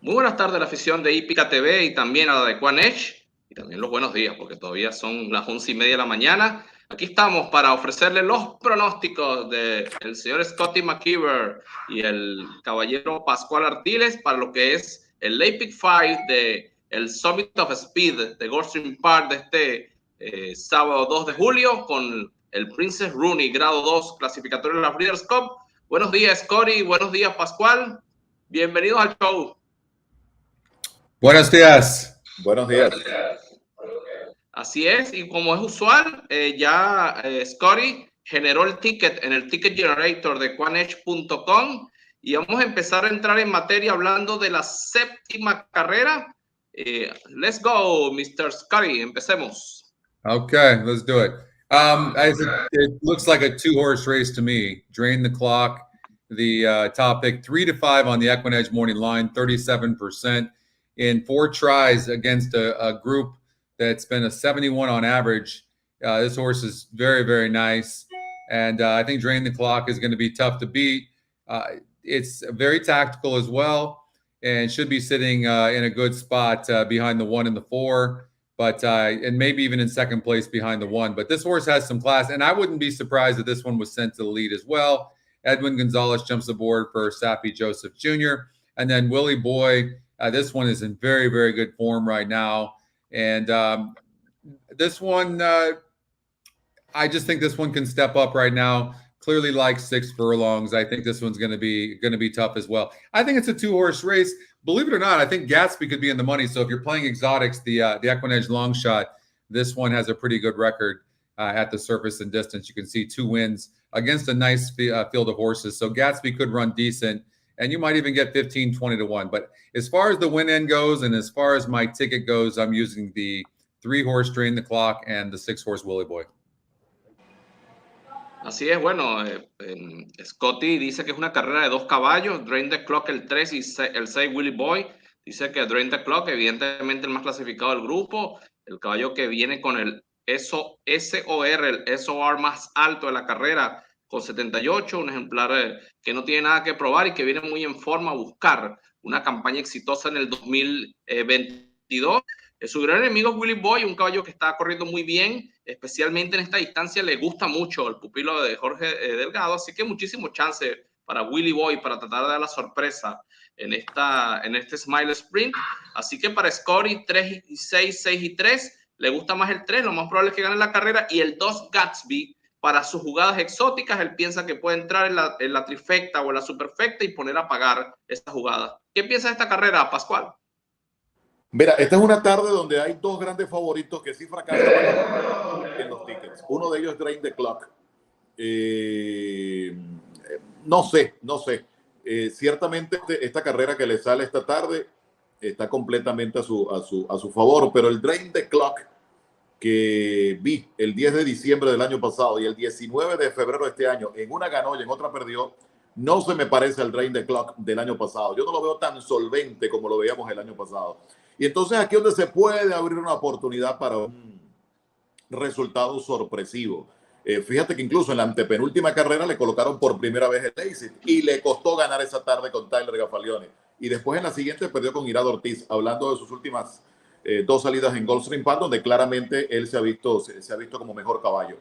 Muy buenas tardes a la afición de HipicaTV y también a la de EquinEdge, y también los buenos días, porque todavía son las 11:30 de la mañana. Aquí estamos para ofrecerle los pronósticos del señor Scotty McKeever y el caballero Pascual Artiles para lo que es el Epic 5 de el Summit of Speed de Gulfstream Park de este sábado 2 de julio con el Princess Rooney, grado 2, clasificatorio de la Breeders' Cup. Buenos días, Scotty. Buenos días, Pascual. Bienvenidos al show. Buenos días. Buenos días. Así es, y como es usual, Scotty generó el ticket en el ticket generator de EquinEdge.com y vamos a empezar a entrar en materia hablando de la séptima carrera. Let's go, Mr. Scotty, empecemos. Okay, let's do it. It looks like a 2-horse race to me. Drain the clock. The top pick 3 to 5 on the EquinEdge morning line, 37% in 4 tries against a group that's been a 71 on average. This horse is very, very nice, and I think Drain the Clock is going to be tough to beat. It's very tactical as well, and should be sitting in a good spot behind the 1 and the 4. But and maybe even in second place behind the 1. But this horse has some class, and I wouldn't be surprised if this one was sent to the lead as well. Edwin Gonzalez jumps aboard for Sappy Joseph Jr. And then Willie Boy, this one is in very, very good form right now. And this one, I just think this one can step up right now. Clearly likes 6 furlongs. I think this one's going to be tough as well. I think it's a 2-horse race. Believe it or not, I think Gatsby could be in the money. So if you're playing exotics, the EquinEdge long shot, this one has a pretty good record at the surface and distance. You can see 2 wins against a nice field of horses. So Gatsby could run decent, and you might even get 15, 20 to 1. But as far as the win end goes, and as far as my ticket goes, I'm using the 3-horse Drain the Clock and the 6-horse Willie Boy. Así es, bueno, Scotty dice que es una carrera de 2 caballos, Drain the Clock el 3 y el 6 Willie Boy. Dice que Drain the Clock, evidentemente el más clasificado del grupo, el caballo que viene con el SOR, el SOR más alto de la carrera, con 78, un ejemplar que no tiene nada que probar y que viene muy en forma a buscar una campaña exitosa en el 2022. Su gran enemigo es Willie Boy, un caballo que está corriendo muy bien, especialmente en esta distancia. Le gusta mucho el pupilo de Jorge Delgado, así que muchísimo chance para Willie Boy para tratar de dar la sorpresa en este Smile Sprint. Así que para Scotty, 3 y 6, 6 y 3, le gusta más el 3, lo más probable es que gane la carrera, y el 2 Gatsby para sus jugadas exóticas. Él piensa que puede entrar en la trifecta o en la superfecta y poner a pagar esta jugada. ¿Qué piensa de esta carrera, Pascual? Mira, esta es una tarde donde hay 2 grandes favoritos que sí fracasan en los tickets. Uno de ellos es Drain the Clock. No sé. Ciertamente esta carrera que le sale esta tarde está completamente a su favor, pero el Drain the Clock que vi el 10 de diciembre del año pasado y el 19 de febrero de este año, en una ganó y en otra perdió, no se me parece al Drain the Clock del año pasado. Yo no lo veo tan solvente como lo veíamos el año pasado. Y entonces aquí es donde se puede abrir una oportunidad para un resultado sorpresivo. Fíjate que incluso en la antepenúltima carrera le colocaron por primera vez el exit y le costó ganar esa tarde con Tyler Gaffalione. Y después en la siguiente perdió con Irad Ortiz, hablando de sus últimas 2 salidas en Gulfstream Park, donde claramente él se ha visto como mejor caballo.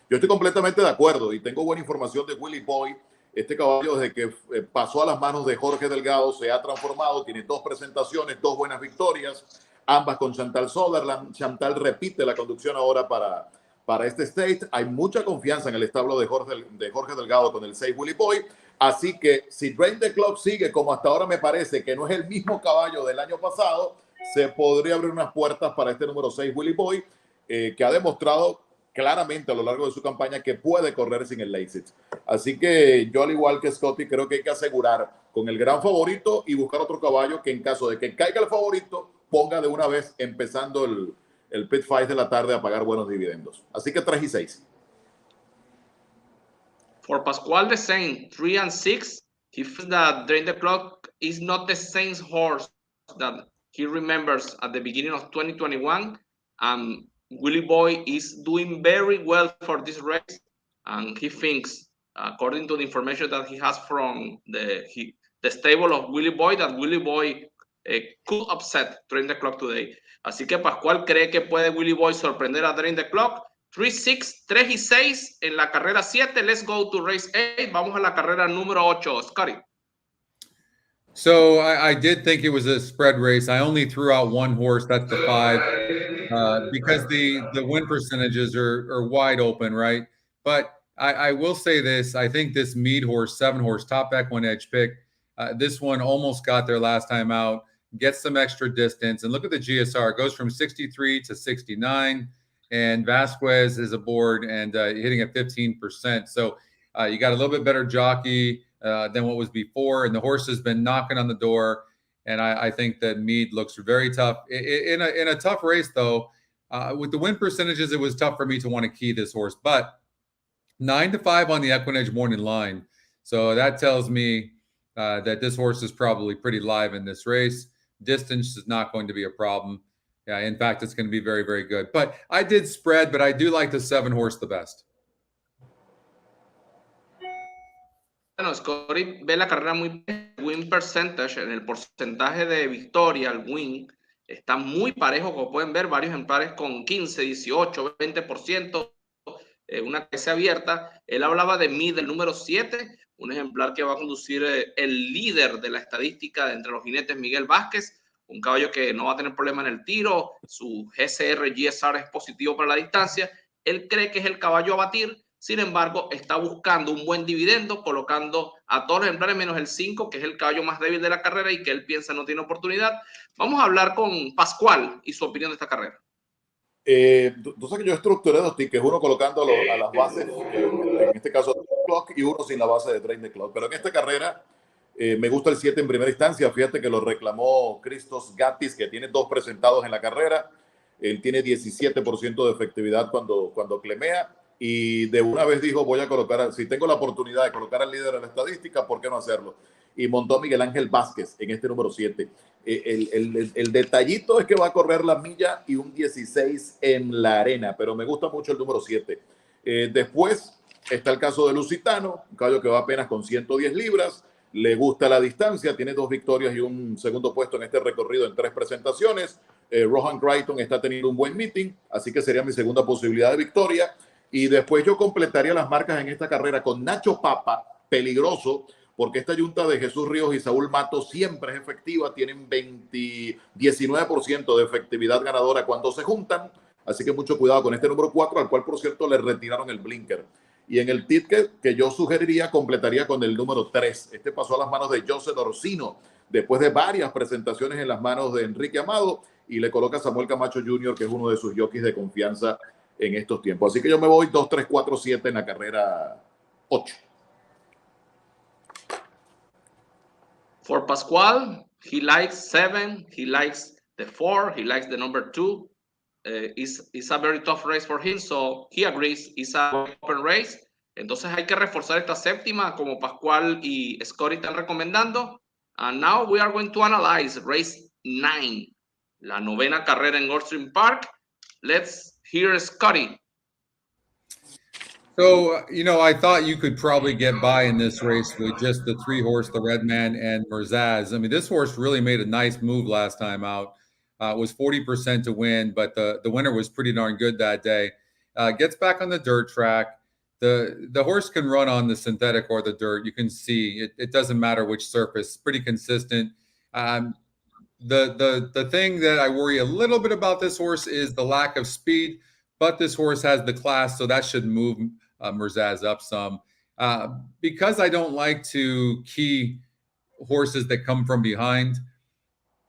Yo estoy completamente de acuerdo y tengo buena información de Willie Boy. Este caballo, desde que pasó a las manos de Jorge Delgado, se ha transformado. Tiene 2 presentaciones, 2 buenas victorias, ambas con Chantal Sutherland. Chantal repite la conducción ahora para este state. Hay mucha confianza en el establo de Jorge Delgado con el 6 Willie Boy. Así que si Drain the Clock sigue como hasta ahora, me parece que no es el mismo caballo del año pasado, se podría abrir unas puertas para este número 6 Willie Boy, que ha demostrado claramente a lo largo de su campaña que puede correr sin el exit. Así que yo, al igual que Scotty, creo que hay que asegurar con el gran favorito y buscar otro caballo que en caso de que caiga el favorito, ponga de una vez, empezando el pit fight de la tarde, a pagar buenos dividendos. Así que 3 y 6. For Pascual, the same, 3 and 6. He feels that Drain the Clock is not the same horse that he remembers at the beginning of 2021. Willie Boy is doing very well for this race, and he thinks, according to the information that he has from the stable of Willie Boy, that Willie Boy could upset Drain the Clock today. Así que Pascual cree que puede Willie Boy sorprender a Drain the Clock. 3-6, 3 y 6 en la carrera 7. Let's go to race 8. Vamos a la carrera número 8. Scotty. So I did think it was a spread race. I only threw out one horse, that's the 5, because the win percentages are wide open, right? But I will say this. I think this Mead horse, 7 horse, top EquinEdge pick, this one almost got there last time out, gets some extra distance. And look at the GSR. It goes from 63 to 69. And Vasquez is aboard and hitting at 15%. So you got a little bit better jockey than what was before. And the horse has been knocking on the door. And I think that Mead looks very tough. In a tough race, though, with the win percentages, it was tough for me to want to key this horse. But 9-5 on the EquinEdge morning line. So that tells me that this horse is probably pretty live in this race. Distance is not going to be a problem. Yeah, in fact, it's going to be very, very good. But I did spread, but I do like the 7 horse the best. Bueno, Scotty ve la carrera muy win percentage, en el porcentaje de victoria, el win, está muy parejo, como pueden ver, varios ejemplares con 15, 18, 20%, una cabeza abierta. Él hablaba de Mead, el número 7, un ejemplar que va a conducir el líder de la estadística de entre los jinetes, Miguel Vázquez, un caballo que no va a tener problema en el tiro, su GSR es positivo para la distancia. Él cree que es el caballo a batir. Sin embargo, está buscando un buen dividendo, colocando a todos los ejemplares menos el 5, que es el caballo más débil de la carrera y que él piensa no tiene oportunidad. Vamos a hablar con Pascual y su opinión de esta carrera. Tú sabes que yo estructuré 2 tickets, uno colocando a las bases, en este caso Clock, y uno sin la base de Drain the Clock. Pero en esta carrera me gusta el 7 en primera instancia. Fíjate que lo reclamó Christos Gatis, que tiene 2 presentados en la carrera. Él tiene 17% de efectividad cuando clemea. Y de una vez dijo, voy a colocar, si tengo la oportunidad de colocar al líder en la estadística, ¿por qué no hacerlo? Y montó a Miguel Ángel Vázquez en este número 7. El detallito es que va a correr la milla y un 16 en la arena, pero me gusta mucho el número 7. Después está el caso de Lusitano, un caballo que va apenas con 110 libras, le gusta la distancia, tiene 2 victorias y un segundo puesto en este recorrido en 3 presentaciones. Rohan Crichton está teniendo un buen meeting, así que sería mi segunda posibilidad de victoria. Y después yo completaría las marcas en esta carrera con Nacho Papa, peligroso, porque esta yunta de Jesús Ríos y Saúl Mato siempre es efectiva, tienen 19% de efectividad ganadora cuando se juntan, así que mucho cuidado con este número 4, al cual por cierto le retiraron el blinker. Y en el ticket que yo sugeriría, completaría con el número 3. Este pasó a las manos de Joseph Orsino, después de varias presentaciones en las manos de Enrique Amado, y le coloca a Samuel Camacho Jr., que es uno de sus jockeys de confianza en estos tiempos. Así que yo me voy 2, 3, 4, 7 en la carrera 8. For Pascual, he likes 7, he likes the 4, he likes the number 2. It's a very tough race for him, so he agrees it's a open race. Entonces hay que reforzar esta séptima, como Pascual y Scotty están recomendando. And now we are going to analyze race 9, la 9ª carrera en Gulfstream Park. Let's hear Scotty. So, I thought you could probably get by in this race with just the 3 horse, the Red Man and Merzaz. I mean, this horse really made a nice move last time out. It was 40% to win, but the winner was pretty darn good that day. Gets back on the dirt track. The horse can run on the synthetic or the dirt. You can see it doesn't matter which surface. Pretty consistent. The thing that I worry a little bit about this horse is the lack of speed, but this horse has the class, so that should move Merzaz up some. Because I don't like to key horses that come from behind,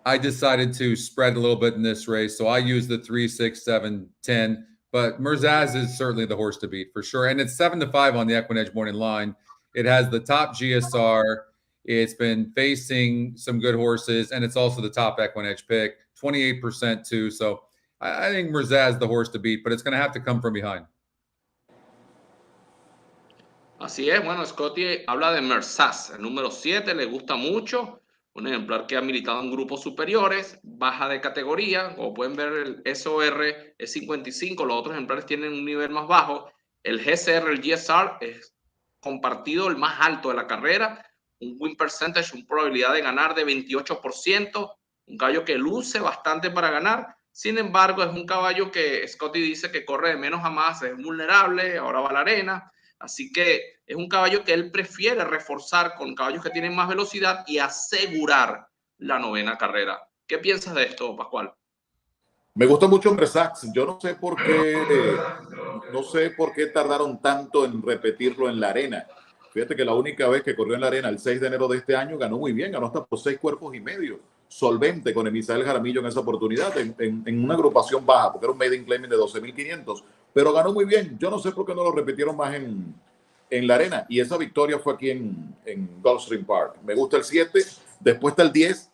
I decided to spread a little bit in this race. So I use the 3, 6, 7, 10. But Merzaz is certainly the horse to beat for sure. And it's 7-5 on the EquinEdge morning line. It has the top GSR. It's been facing some good horses, and it's also the top EquinEdge pick, 28% too. So I think Merzaz is the horse to beat, but it's going to have to come from behind. Así es. Bueno, Scotty habla de Merzaz, el número 7, le gusta mucho. Un ejemplar que ha militado en grupos superiores, baja de categoría. Como pueden ver, el SOR es 55, los otros ejemplares tienen un nivel más bajo. El GCR, el GSR, es compartido el más alto de la carrera. Un win percentage, una probabilidad de ganar de 28%. un caballo que luce bastante para ganar. Sin embargo, es un caballo que Scotty dice que corre de menos a más, es vulnerable, ahora va a la arena. Así que es un caballo que él prefiere reforzar con caballos que tienen más velocidad y asegurar la 9ª carrera. ¿Qué piensas de esto, Pascual? Me gusta mucho Hombre Sachs. Yo no sé por qué tardaron tanto en repetirlo en la arena. Fíjate que la única vez que corrió en la arena, el 6 de enero de este año, ganó muy bien, ganó hasta por 6 cuerpos y medio. Solvente con Emisael Jaramillo en esa oportunidad, en una agrupación baja, porque era un maiden claiming de 12.500, pero ganó muy bien. Yo no sé por qué no lo repitieron más en la arena. Y esa victoria fue aquí en Gulfstream Park. Me gusta el 7, después está el 10.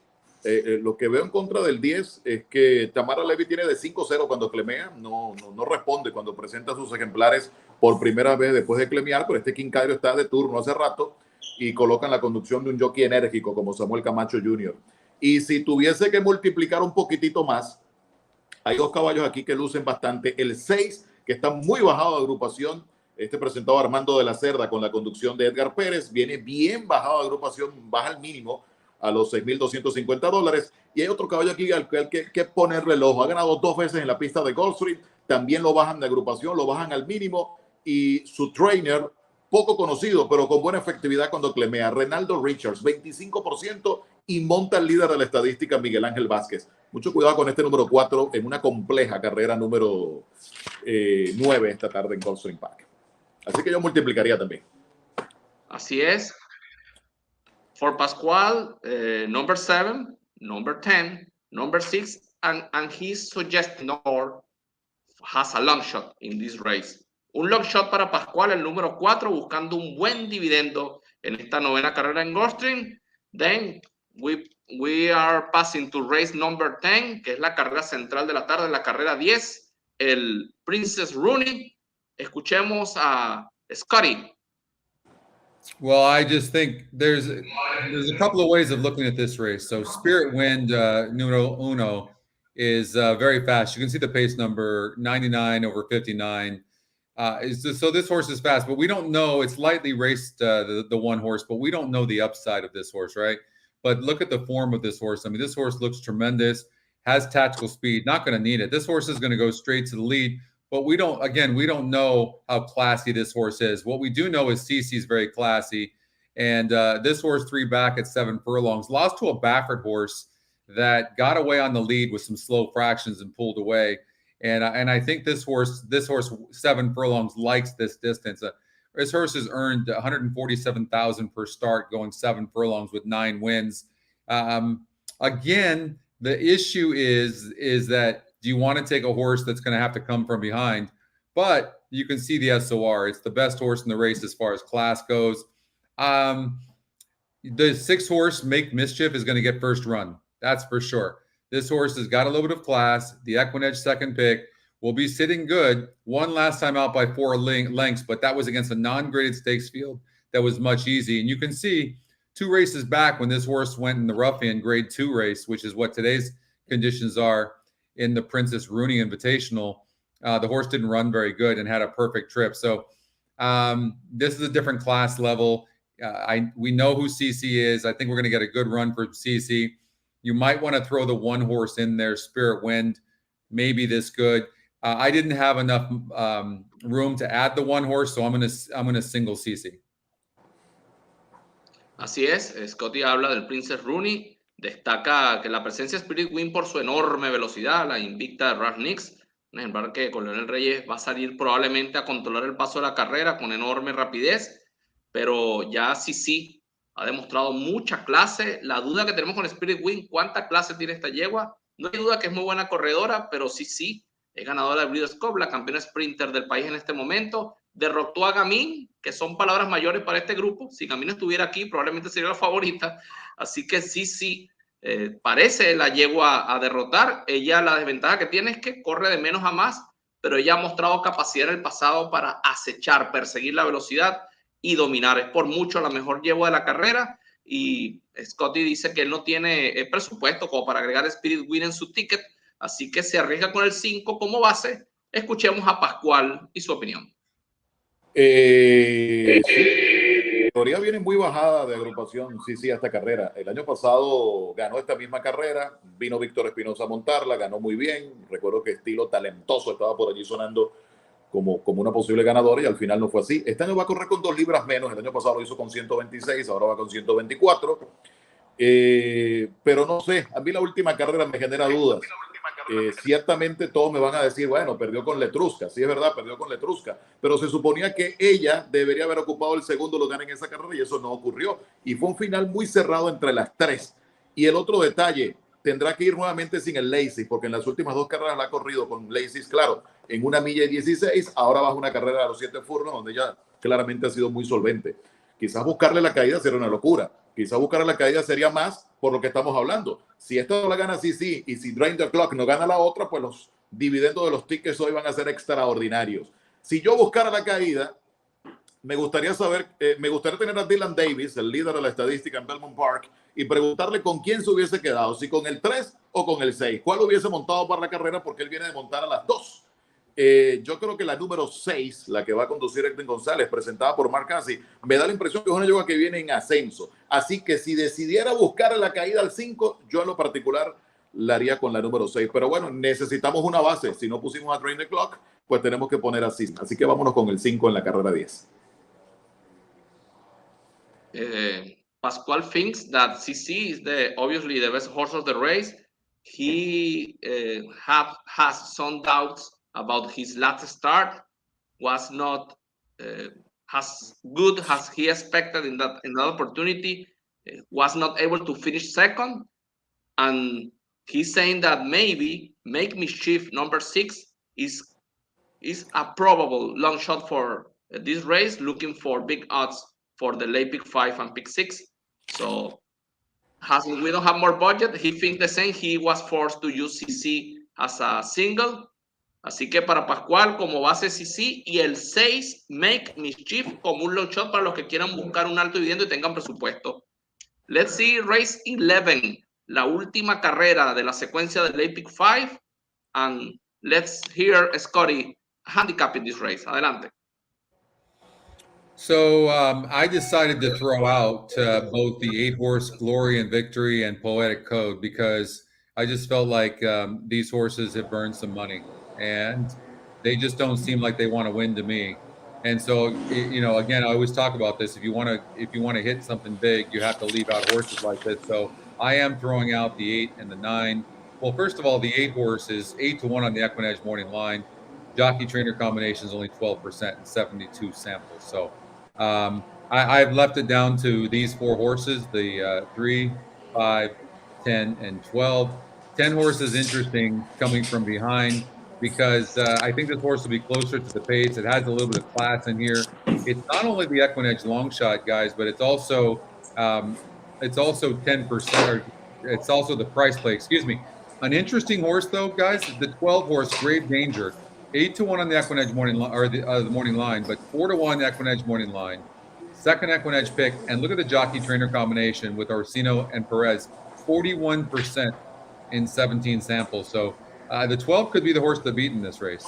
Lo que veo en contra del 10 es que Tamara Levy tiene de 5-0 cuando clemea, no responde cuando presenta sus ejemplares por primera vez después de clemear, pero este King Cairo está de turno hace rato y colocan la conducción de un jockey enérgico como Samuel Camacho Jr. Y si tuviese que multiplicar un poquitito más, hay 2 caballos aquí que lucen bastante. El 6, que está muy bajado de agrupación, presentado Armando de la Cerda con la conducción de Edgar Pérez, viene bien bajado de agrupación, baja al mínimo a los $6,250. Y hay otro caballo aquí al que hay que ponerle el ojo. Ha ganado 2 veces en la pista de Gulfstream, también lo bajan de agrupación, lo bajan al mínimo. Y su trainer, poco conocido, pero con buena efectividad cuando clemea, Renaldo Richards, 25%, y monta el líder de la estadística, Miguel Ángel Vázquez. Mucho cuidado con este número 4 en una compleja carrera número 9 esta tarde en Gulfstream Park. Así que yo multiplicaría también. Así es. For Pascual, number 7, number 10, number 6, and he's suggesting or has a long shot in this race. Un long shot para Pascual, el número 4, buscando un buen dividendo en esta 9ª carrera en Gulfstream. Then we are passing to race number 10, que es la carrera central de la tarde, la carrera 10, el Princess Rooney. Escuchemos a Scotty. Well, I just think there's a couple of ways of looking at this race. So Spirit Wind, numero uno, is very fast. You can see the pace number 99 over 59. So this horse is fast, but we don't know. It's lightly raced, the one horse, but we don't know the upside of this horse, right? But look at the form of this horse. I mean, this horse looks tremendous, has tactical speed, not going to need it. This horse is going to go straight to the lead. But we don't know how classy this horse is. What we do know is Cece is very classy. And this horse 3 back at 7 furlongs, lost to a Baffert horse that got away on the lead with some slow fractions and pulled away. And I think this horse 7 furlongs likes this distance. This horse has earned $147,000 per start going 7 furlongs with 9 wins. Again, the issue is that, do you want to take a horse that's going to have to come from behind? But you can see the SOR. It's the best horse in the race as far as class goes. The 6 horse, Make Mischief, is going to get first run. That's for sure. This horse has got a little bit of class. The EquinEdge second pick will be sitting good. Won last time out by 4 lengths, but that was against a non-graded stakes field that was much easy. And you can see 2 races back when this horse went in the Ruffian grade 2 race, which is what today's conditions are, in the Princess Rooney Invitational, the horse didn't run very good and had a perfect trip. So this is a different class level. We know who Cece is. I think we're going to get a good run for Cece. You might want to throw the 1 horse in there, Spirit Wind, maybe this good. I didn't have enough room to add the 1 horse, so I'm going to single Cece. Así es, Scotty habla del Princess Rooney. Destaca que la presencia de Spirit Wind por su enorme velocidad, la invicta de Ras Nix, un ejemplar que con Leonel Reyes va a salir probablemente a controlar el paso de la carrera con enorme rapidez, pero ya sí ha demostrado mucha clase. La duda que tenemos con Spirit Wind, ¿cuánta clase tiene esta yegua? No hay duda que es muy buena corredora, pero sí, es ganadora de Breeders' Cup, la campeona sprinter del país en este momento. Derrotó a Gamín, que son palabras mayores para este grupo. Si Gamín estuviera aquí, probablemente sería la favorita. Así que sí, parece la yegua a derrotar. Ella, la desventaja que tiene es que corre de menos a más, pero ella ha mostrado capacidad en el pasado para acechar, perseguir la velocidad y dominar. Es por mucho la mejor yegua de la carrera. Y Scotty dice que él no tiene presupuesto como para agregar Spirit Wind en su ticket, así que se arriesga con el 5 como base. Escuchemos a Pascual y su opinión. Sí. teoría viene muy bajada de agrupación, sí, a esta carrera. El año pasado ganó esta misma carrera, vino Víctor Espinosa a montarla, ganó muy bien. Recuerdo que Estilo Talentoso estaba por allí sonando como una posible ganadora y al final no fue así. Este año va a correr con 2 libras menos, el año pasado lo hizo con 126, ahora va con 124. Pero no sé, a mí la última carrera me genera dudas. Ciertamente todos me van a decir, bueno, perdió con Letrusca. Sí, es verdad, perdió con Letrusca. Pero se suponía que ella debería haber ocupado el segundo lugar en esa carrera y eso no ocurrió. Y fue un final muy cerrado entre las tres. Y el otro detalle, tendrá que ir nuevamente sin el Lazy, porque en las últimas 2 carreras la ha corrido con Lazy, claro, en 1 milla y 16. Ahora va a una carrera de los 7 furlongs, donde ella claramente ha sido muy solvente. Quizás buscarle la caída sería una locura. Quizás buscarle la caída sería más por lo que estamos hablando. Si esta no la gana sí, y si Drain the Clock no gana la otra, pues los dividendos de los tickets hoy van a ser extraordinarios. Si yo buscara la caída, me gustaría tener a Dylan Davis, el líder de la estadística en Belmont Park, y preguntarle con quién se hubiese quedado, si con el 3 o con el 6. ¿Cuál hubiese montado para la carrera? Porque él viene de montar a las 2. Yo creo que la número 6, la que va a conducir Edwin González, presentada por Mark Casey, me da la impresión que es una yegua que viene en ascenso. Así que si decidiera buscar la caída al 5, yo en lo particular la haría con la número 6. Pero bueno, necesitamos una base. Si no pusimos a Drain the Clock, pues tenemos que poner así. Así que vámonos con el 5 en la carrera 10. Pascual thinks that Cece is obviously the best horse of the race. He has some doubts about his last start. Was not as good as he expected in that opportunity. Was not able to finish second, and he's saying that maybe Make Mischief number 6 is a probable long shot for this race, looking for big odds for the late pick 5 and pick 6. So as we don't have more budget, he thinks the same. He was forced to use CC as a single. Así que para Pascual como base CC y el 6 Make Mischief como un long shot para los que quieran buscar un alto dividendo y tengan presupuesto. Let's see race 11, la última carrera de la secuencia del late pick 5, and let's hear Scotty handicapping this race. Adelante. So I decided to throw out both the 8-horse Glory and Victory and Poetic Code because I just felt like these horses have burned some money and they just don't seem like they want to win to me. And so, you know, again, I always talk about this. If you want to hit something big, you have to leave out horses like this. So I am throwing out the 8 and the 9. Well, first of all, the 8 horse is 8-1 on the EquinEdge morning line. Jockey trainer combination is only 12% and 72 samples. So I've left it down to these 4 horses, the 3, 5, 10, and 12. 10 horses interesting coming from behind because I think this horse will be closer to the pace. It has a little bit of class in here. It's not only the EquinEdge long shot, guys, but it's also 10%. Or it's also the price play. Excuse me. An interesting horse, though, guys, the 12 horse, Grave Danger. 8-1 on the EquinEdge morning line, or the morning line, but 4-1 EquinEdge morning line. Second EquinEdge pick, and look at the jockey trainer combination with Orsino and Perez, 41% in 17 samples. So the 12 could be the horse to beat in this race.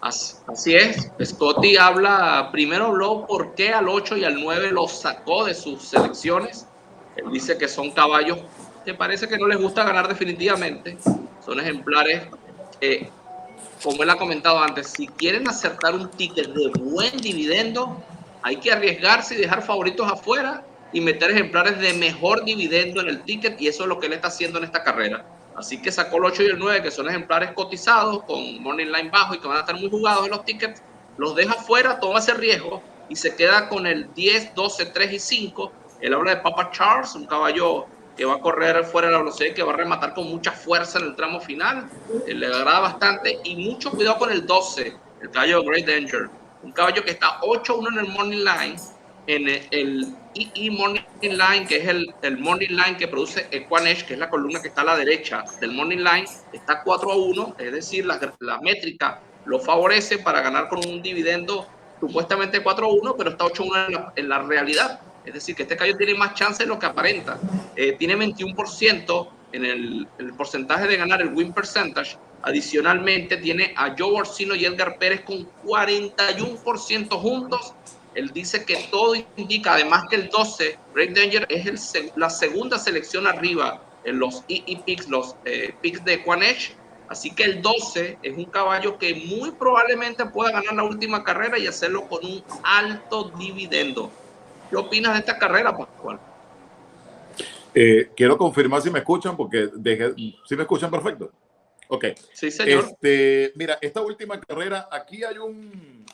Así es. Scotty habló por qué al 8 y al 9 los sacó de sus selecciones. Él dice que son caballos que parece que no les gusta ganar definitivamente. Son ejemplares como él ha comentado antes, si quieren acertar un ticket de buen dividendo, hay que arriesgarse y dejar favoritos afuera y meter ejemplares de mejor dividendo en el ticket, y eso es lo que él está haciendo en esta carrera. Así que sacó el 8 y el 9, que son ejemplares cotizados con morning line bajo y que van a estar muy jugados en los tickets, los deja afuera, toma ese riesgo y se queda con el 10, 12, 3 y 5. Él habla de Papa Charles, un caballo que va a correr fuera de la velocidad y que va a rematar con mucha fuerza en el tramo final. Le agrada bastante. Y mucho cuidado con el 12, el caballo Great Danger. Un caballo que está 8-1 en el Morning Line, en el EE Morning Line, que es el Morning Line que produce EquinEdge, que es la columna que está a la derecha del Morning Line, está 4-1, es decir, la métrica lo favorece para ganar con un dividendo supuestamente 4-1, pero está 8-1 en la realidad. Es decir, que este caballo tiene más chance de lo que aparenta. Tiene 21% en el porcentaje de ganar, el win percentage. Adicionalmente, tiene a Joe Orsino y Edgar Pérez con 41% juntos. Él dice que todo indica, además que el 12, Great Danger, es la segunda selección arriba en los picks, los picks de EquinEdge. Así que el 12 es un caballo que muy probablemente pueda ganar la última carrera y hacerlo con un alto dividendo. ¿Qué opinas de esta carrera, Pascual? Quiero confirmar si me escuchan, porque si me escuchan perfecto. Ok. Sí, señor. Mira, esta última carrera, aquí hay un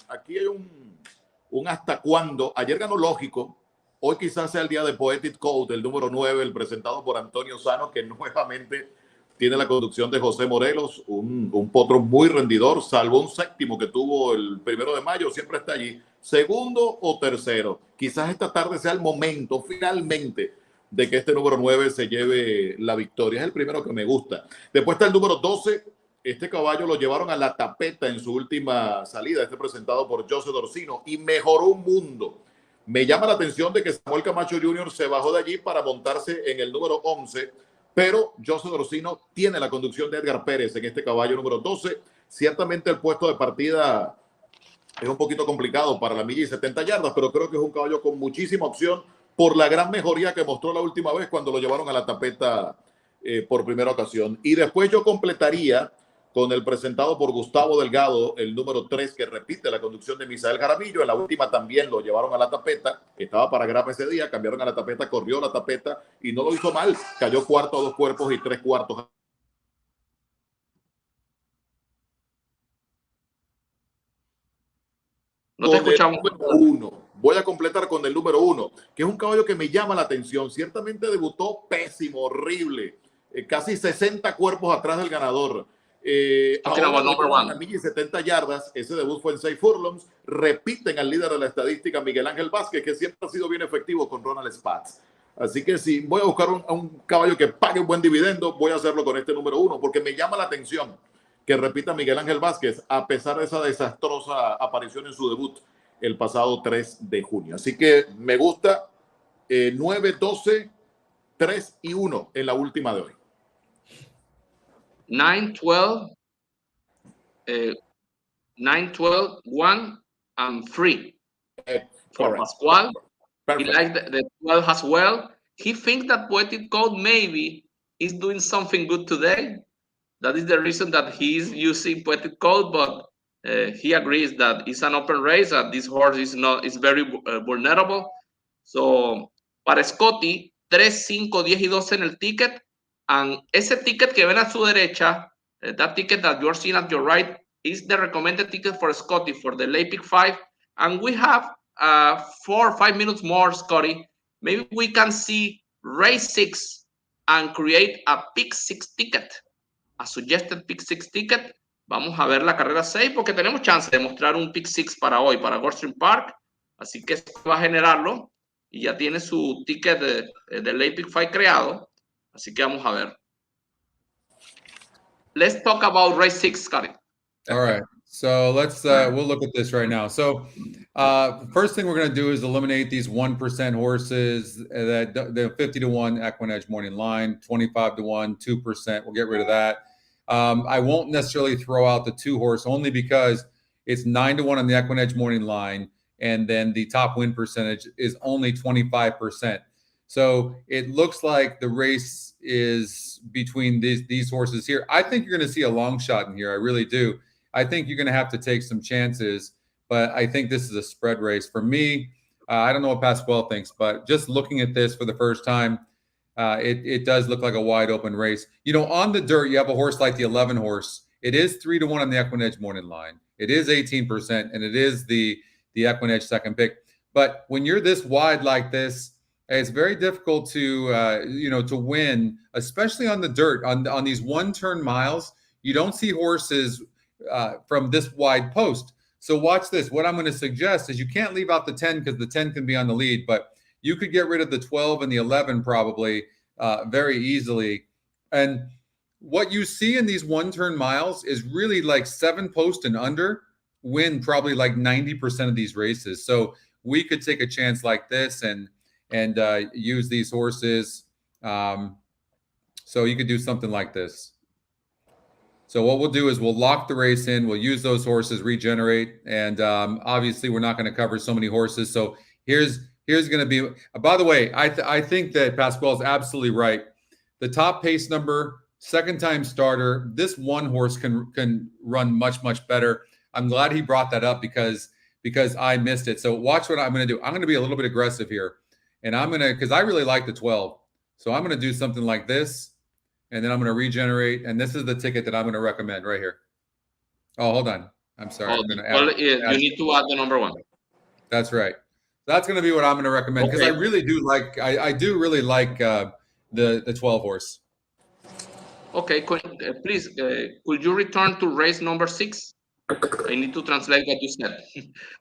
hasta cuándo. Ayer ganó Lógico. Hoy quizás sea el día de Poetic Code, el número 9, el presentado por Antonio Sano, que nuevamente tiene la conducción de José Morelos, un potro muy rendidor, salvo un séptimo que tuvo el 1 de mayo, siempre está allí. Segundo o tercero. Quizás esta tarde sea el momento, finalmente, de que este número 9 se lleve la victoria. Es el primero que me gusta. Después está el número 12. Este caballo lo llevaron a la tapeta en su última salida. Este presentado por José Dorsino y mejoró un mundo. Me llama la atención de que Samuel Camacho Jr. se bajó de allí para montarse en el número 11, pero José Dorsino tiene la conducción de Edgar Pérez en este caballo número 12. Ciertamente el puesto de partida es un poquito complicado para la milla y 70 yardas, pero creo que es un caballo con muchísima opción por la gran mejoría que mostró la última vez cuando lo llevaron a la tapeta por primera ocasión. Y después yo completaría con el presentado por Gustavo Delgado, el número 3, que repite la conducción de Misael Jaramillo. En la última también lo llevaron a la tapeta, estaba para grapa ese día, cambiaron a la tapeta, corrió la tapeta y no lo hizo mal. Cayó cuarto a 2 cuerpos y 3 cuartos. No te escuchamos. Voy a completar con el número 1, que es un caballo que me llama la atención. Ciertamente debutó pésimo, horrible, casi 60 cuerpos atrás del ganador. Ahora en la milla y 70 yardas, ese debut fue en 6 furlongs. Repiten al líder de la estadística, Miguel Ángel Vázquez, que siempre ha sido bien efectivo con Ronald Spatz. Así que si voy a buscar un caballo que pague un buen dividendo, voy a hacerlo con este número 1, porque me llama la atención que repita Miguel Ángel Vázquez, a pesar de esa desastrosa aparición en su debut el pasado 3 de junio. Así que me gusta 9, 12, 3 y 1 en la última de hoy. 9, 12, 9, 12, 1, and 3 for Pascual. Perfect. He likes the 12 as well. He thinks that Poetic Code maybe is doing something good today. That is the reason that he is using Poetic Code, but he agrees that it's an open race, that this horse is very vulnerable. So, para Scotty, 3, 5, 10 y 12 en el ticket. And ese ticket que ven a su derecha, that ticket that you're seeing at your right, is the recommended ticket for Scotty for the late pick 5. And we have 4 or 5 minutes more, Scotty. Maybe we can see race 6 and create a pick 6 ticket. A suggested pick 6 ticket. Vamos a ver la carrera 6 porque tenemos chance de mostrar un pick 6 para hoy, para Gulfstream Park. Así que va a generarlo y ya tiene su ticket de late pick 5 creado. Así que vamos a ver. Let's talk about race 6, Scotty. All right. So let's we'll look at this right now. So first thing we're going to do is eliminate these 1% horses, that the 50 to 1 EquinEdge morning line, 25 to 1, 2%. We'll get rid of that. I won't necessarily throw out the 2 horse only because it's 9 to 1 on the EquinEdge morning line, and then the top win percentage is only 25%. So it looks like the race is between these horses here. I think you're going to see a long shot in here. I really do. I think you're going to have to take some chances, but I think this is a spread race. For me, I don't know what Pascual thinks, but just looking at this for the first time, it does look like a wide open race. You know, on the dirt, you have a horse like the 11 horse. It is 3 to 1 on the EquinEdge morning line. It is 18%, and it is the EquinEdge second pick. But when you're this wide like this, it's very difficult to to win, especially on the dirt. On these one-turn miles, you don't see horses from this wide post. So watch this. What I'm going to suggest is you can't leave out the 10 because the 10 can be on the lead, but you could get rid of the 12 and the 11 probably very easily. And what you see in these one-turn miles is really like 7 post and under win probably like 90% of these races. So we could take a chance like this and use these horses. So you could do something like this. So what we'll do is we'll lock the race in. We'll use those horses, regenerate, and obviously we're not going to cover so many horses. So here's going to be. By the way, I think that Pascual is absolutely right. The top pace number, second time starter. This one horse can run much better. I'm glad he brought that up because I missed it. So watch what I'm going to do. I'm going to be a little bit aggressive here, and I'm going to, because I really like the 12. So I'm going to do something like this. And then I'm going to regenerate. And this is the ticket that I'm going to recommend right here. Oh, hold on. I'm sorry. I'm going to add, you need to add the number 1. That's right. That's going to be what I'm going to recommend because I really do like, I do really like the 12 horse. Okay, please, could you return to race number 6? I need to translate what you said.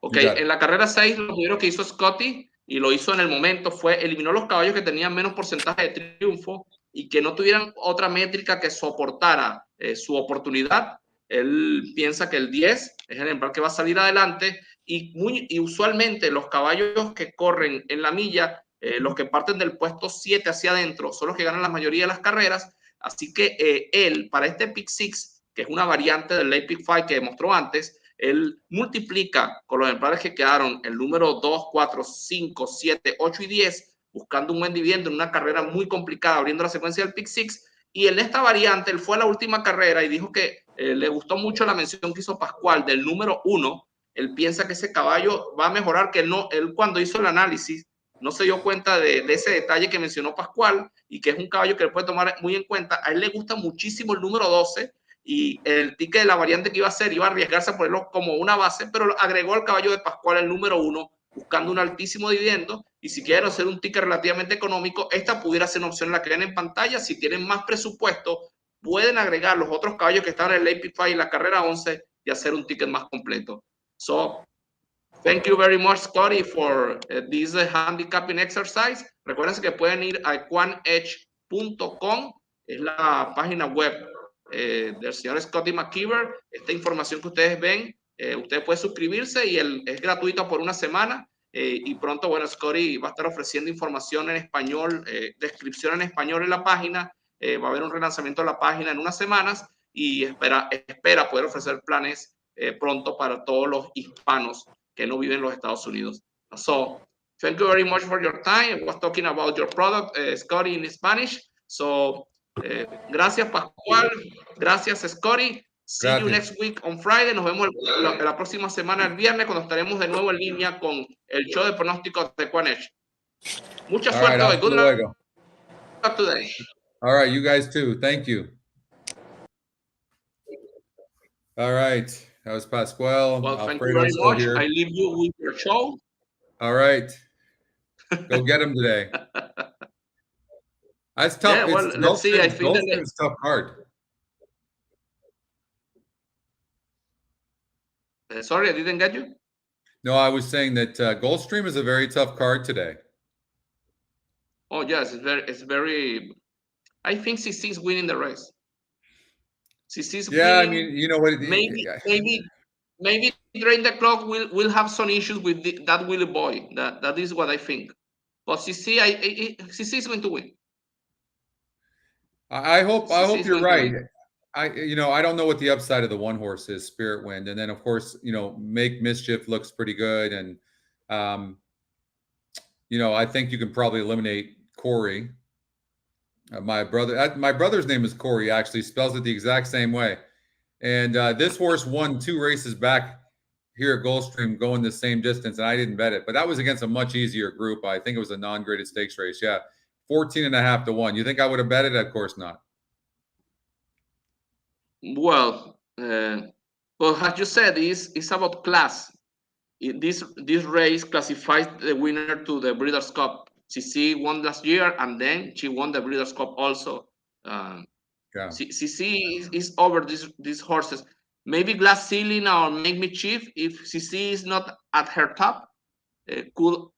Okay, en la carrera 6, lo primero que hizo Scotty, y lo hizo en el momento, fue eliminó los caballos que tenían menos porcentaje de triunfo y que no tuvieran otra métrica que soportara su oportunidad. Él piensa que el 10 es el ejemplar que va a salir adelante y usualmente los caballos que corren en la milla, los que parten del puesto 7 hacia adentro, son los que ganan la mayoría de las carreras. Así que él, para este Pick 6, que es una variante del Late Pick 5 que demostró antes, él multiplica con los ejemplares que quedaron el número 2, 4, 5, 7, 8 y 10, buscando un buen dividendo en una carrera muy complicada, abriendo la secuencia del Pick 6. Y en esta variante, él fue a la última carrera y dijo que le gustó mucho la mención que hizo Pascual del número 1. Él piensa que ese caballo va a mejorar, que él cuando hizo el análisis no se dio cuenta de ese detalle que mencionó Pascual y que es un caballo que él puede tomar muy en cuenta. A él le gusta muchísimo el número 12 y el ticket de la variante que iba a hacer iba a arriesgarse a ponerlo como una base, pero agregó al caballo de Pascual el número 1 buscando un altísimo dividendo. Y si quieren hacer un ticket relativamente económico, esta pudiera ser una opción en la que ven en pantalla. Si tienen más presupuesto, pueden agregar los otros caballos que están en el Late Pick 5 y la carrera 11 y hacer un ticket más completo. So, thank you very much, Scotty, for this handicapping exercise. Recuerden que pueden ir a EquinEdge.com, es la página web del señor Scotty McKeever. Esta información que ustedes ven, usted puede suscribirse y es gratuita por una semana. Y pronto, bueno, Scotty va a estar ofreciendo información en español, descripción en español en la página. Va a haber un relanzamiento de la página en unas semanas y espera poder ofrecer planes pronto para todos los hispanos que no viven en los Estados Unidos. So, thank you very much for your time. I was talking about your product, Scotty, in Spanish. So, gracias, Pascual. Gracias, Scotty. See you next week on Friday. Nos vemos la próxima semana, el viernes, cuando estaremos de nuevo en línea con el show de pronóstico de EquinEdge. Mucha suerte hoy. Good luck today. All right, you guys too. Thank you. All right. That was Pascual. Well, thank you very much. Here. I leave you with your show. All right. Go get him today. That's tough. Yeah, well, let's see. I think it's tough card. Sorry, I didn't get you. No, I was saying that Gulfstream is a very tough card today. Oh, yes. It's very. I think Cece is winning the race. Cece's winning. I mean, you know what? Maybe during the clock we'll have some issues with that Willie Boy. That is what I think. But Cece is going to win. I hope you're right. I don't know what the upside of the one horse is, Spirit Wind, and then of course Make Mischief looks pretty good, and I think you can probably eliminate Corey. My brother's name is Corey. Actually, spells it the exact same way. And this horse won 2 races back here at Gulfstream, going the same distance, and I didn't bet it. But that was against a much easier group. I think it was a non-graded stakes race. Yeah, 14.5 to 1. You think I would have bet it? Of course not. Well, as you said, it's about class. This race classifies the winner to the Breeders' Cup. Cece won last year, and then she won the Breeders' Cup also. Cece is over these horses. Maybe Glass Ceiling or Make Me Chief, if Cece is not at her top, could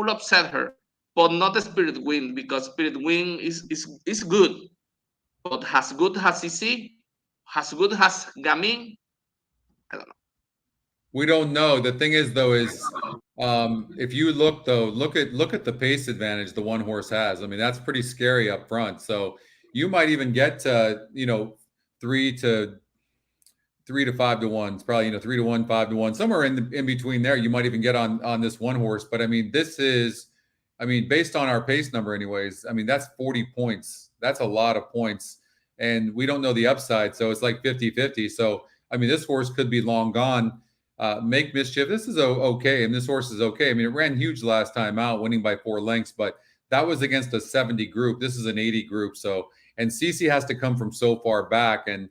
upset her, but not the Spirit Wind, because Spirit Wind is good, but as good as Cece, as good as Gamin, I don't know. We don't know. The thing is, though, if you look at the pace advantage the one horse has. I mean, that's pretty scary up front. So you might even get to 3 to 5 to 1. It's probably 3 to 1, 5 to 1, somewhere in between there. You might even get on this one horse. But I mean, this is, I mean, based on our pace number, anyways. I mean, that's 40 points. That's a lot of points, and we don't know the upside, so it's like 50-50. So I mean, this horse could be long gone. Make Mischief. This is okay, and this horse is okay. I mean, it ran huge last time out, winning by 4 lengths, but that was against a 70 group. This is an 80 group. So, and Cece has to come from so far back, and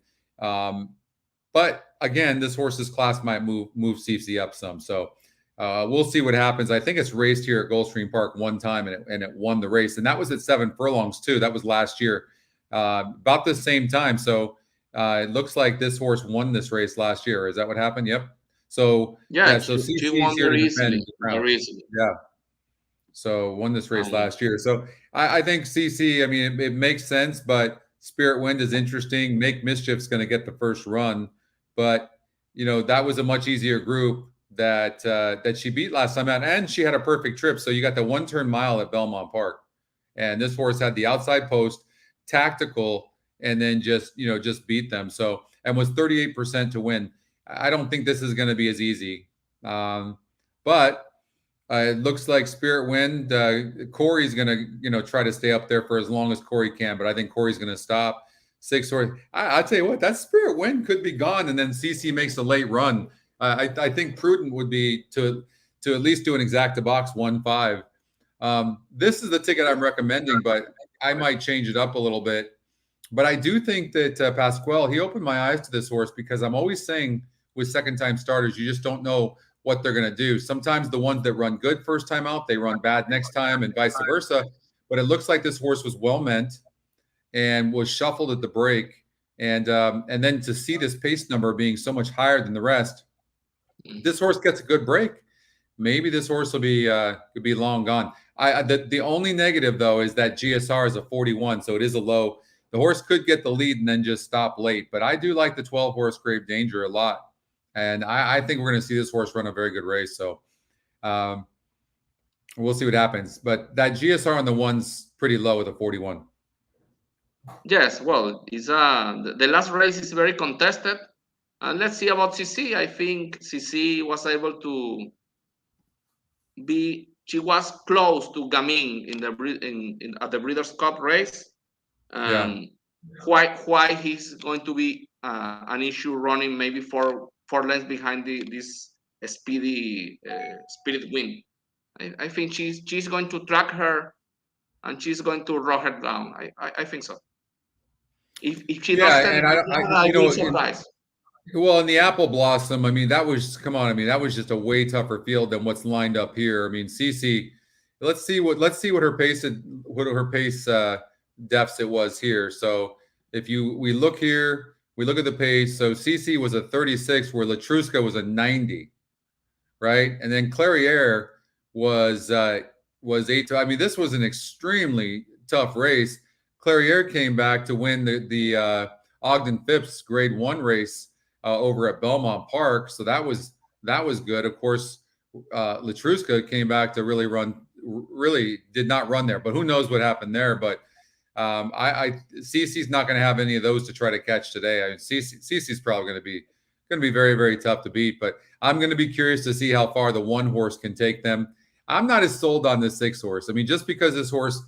but again, this horse's class might move Cece up some. So we'll see what happens. I think it's raced here at Gulfstream Park one time, and it won the race, and that was at 7 furlongs too. That was last year, about the same time. So it looks like this horse won this race last year. Is that what happened? Yep. So yeah, so she won very easily. Yeah. So won this race last year. So I think Cece, I mean, it makes sense, but Spirit Wind is interesting. Make Mischief's going to get the first run, but that was a much easier group that she beat last time out, and she had a perfect trip. So you got the 1-turn mile at Belmont Park, and this horse had the outside post, tactical, and then just beat them. So, and was 38% to win. I don't think this is going to be as easy, but it looks like Spirit Wind. Corey's going to try to stay up there for as long as Corey can, but I think Corey's going to stop. 6 horse. I'll tell you what, that Spirit Wind could be gone, and then Cece makes a late run. I think prudent would be to at least do an exacta box 1-5. This is the ticket I'm recommending, but I might change it up a little bit. But I do think that Pascual, he opened my eyes to this horse, because I'm always saying with second-time starters, you just don't know what they're going to do. Sometimes the ones that run good first time out, they run bad next time, and vice versa. But it looks like this horse was well-meant and was shuffled at the break. And then to see this pace number being so much higher than the rest, this horse gets a good break. Maybe this horse will be could be long gone. The only negative, though, is that GSR is a 41, so it is a low. The horse could get the lead and then just stop late. But I do like the 12-horse Grave Danger a lot. And I think we're going to see this horse run a very good race. So we'll see what happens. But that GSR on the one's pretty low with a 41. Yes, well, it's the last race is very contested. Let's see about Cece. I think Cece was able to she was close to Gamin at the Breeders' Cup race. Why he's going to be an issue running maybe 4 lengths behind this speedy Spirit Wind. I think she's going to track her, and she's going to rock her down. I think so. If she doesn't, I will surprise. Well, in the Apple Blossom, I mean, that was just a way tougher field than what's lined up here. I mean, Cece, let's see what her pace deficit was here. So if we look here, we look at the pace. So Cece was a 36, where Latruska was a 90, right? And then Clairiere was 8. I mean, this was an extremely tough race. Clairiere came back to win the Ogden Phipps Grade 1 race over at Belmont Park, so that was good. Of course, Latruska came back to really did not run there, but who knows what happened there. But Cece's not going to have any of those to try to catch today. I mean, Cece's probably going to be very, very tough to beat. But I'm going to be curious to see how far the 1 horse can take them. I'm not as sold on this 6 horse. I mean, just because this horse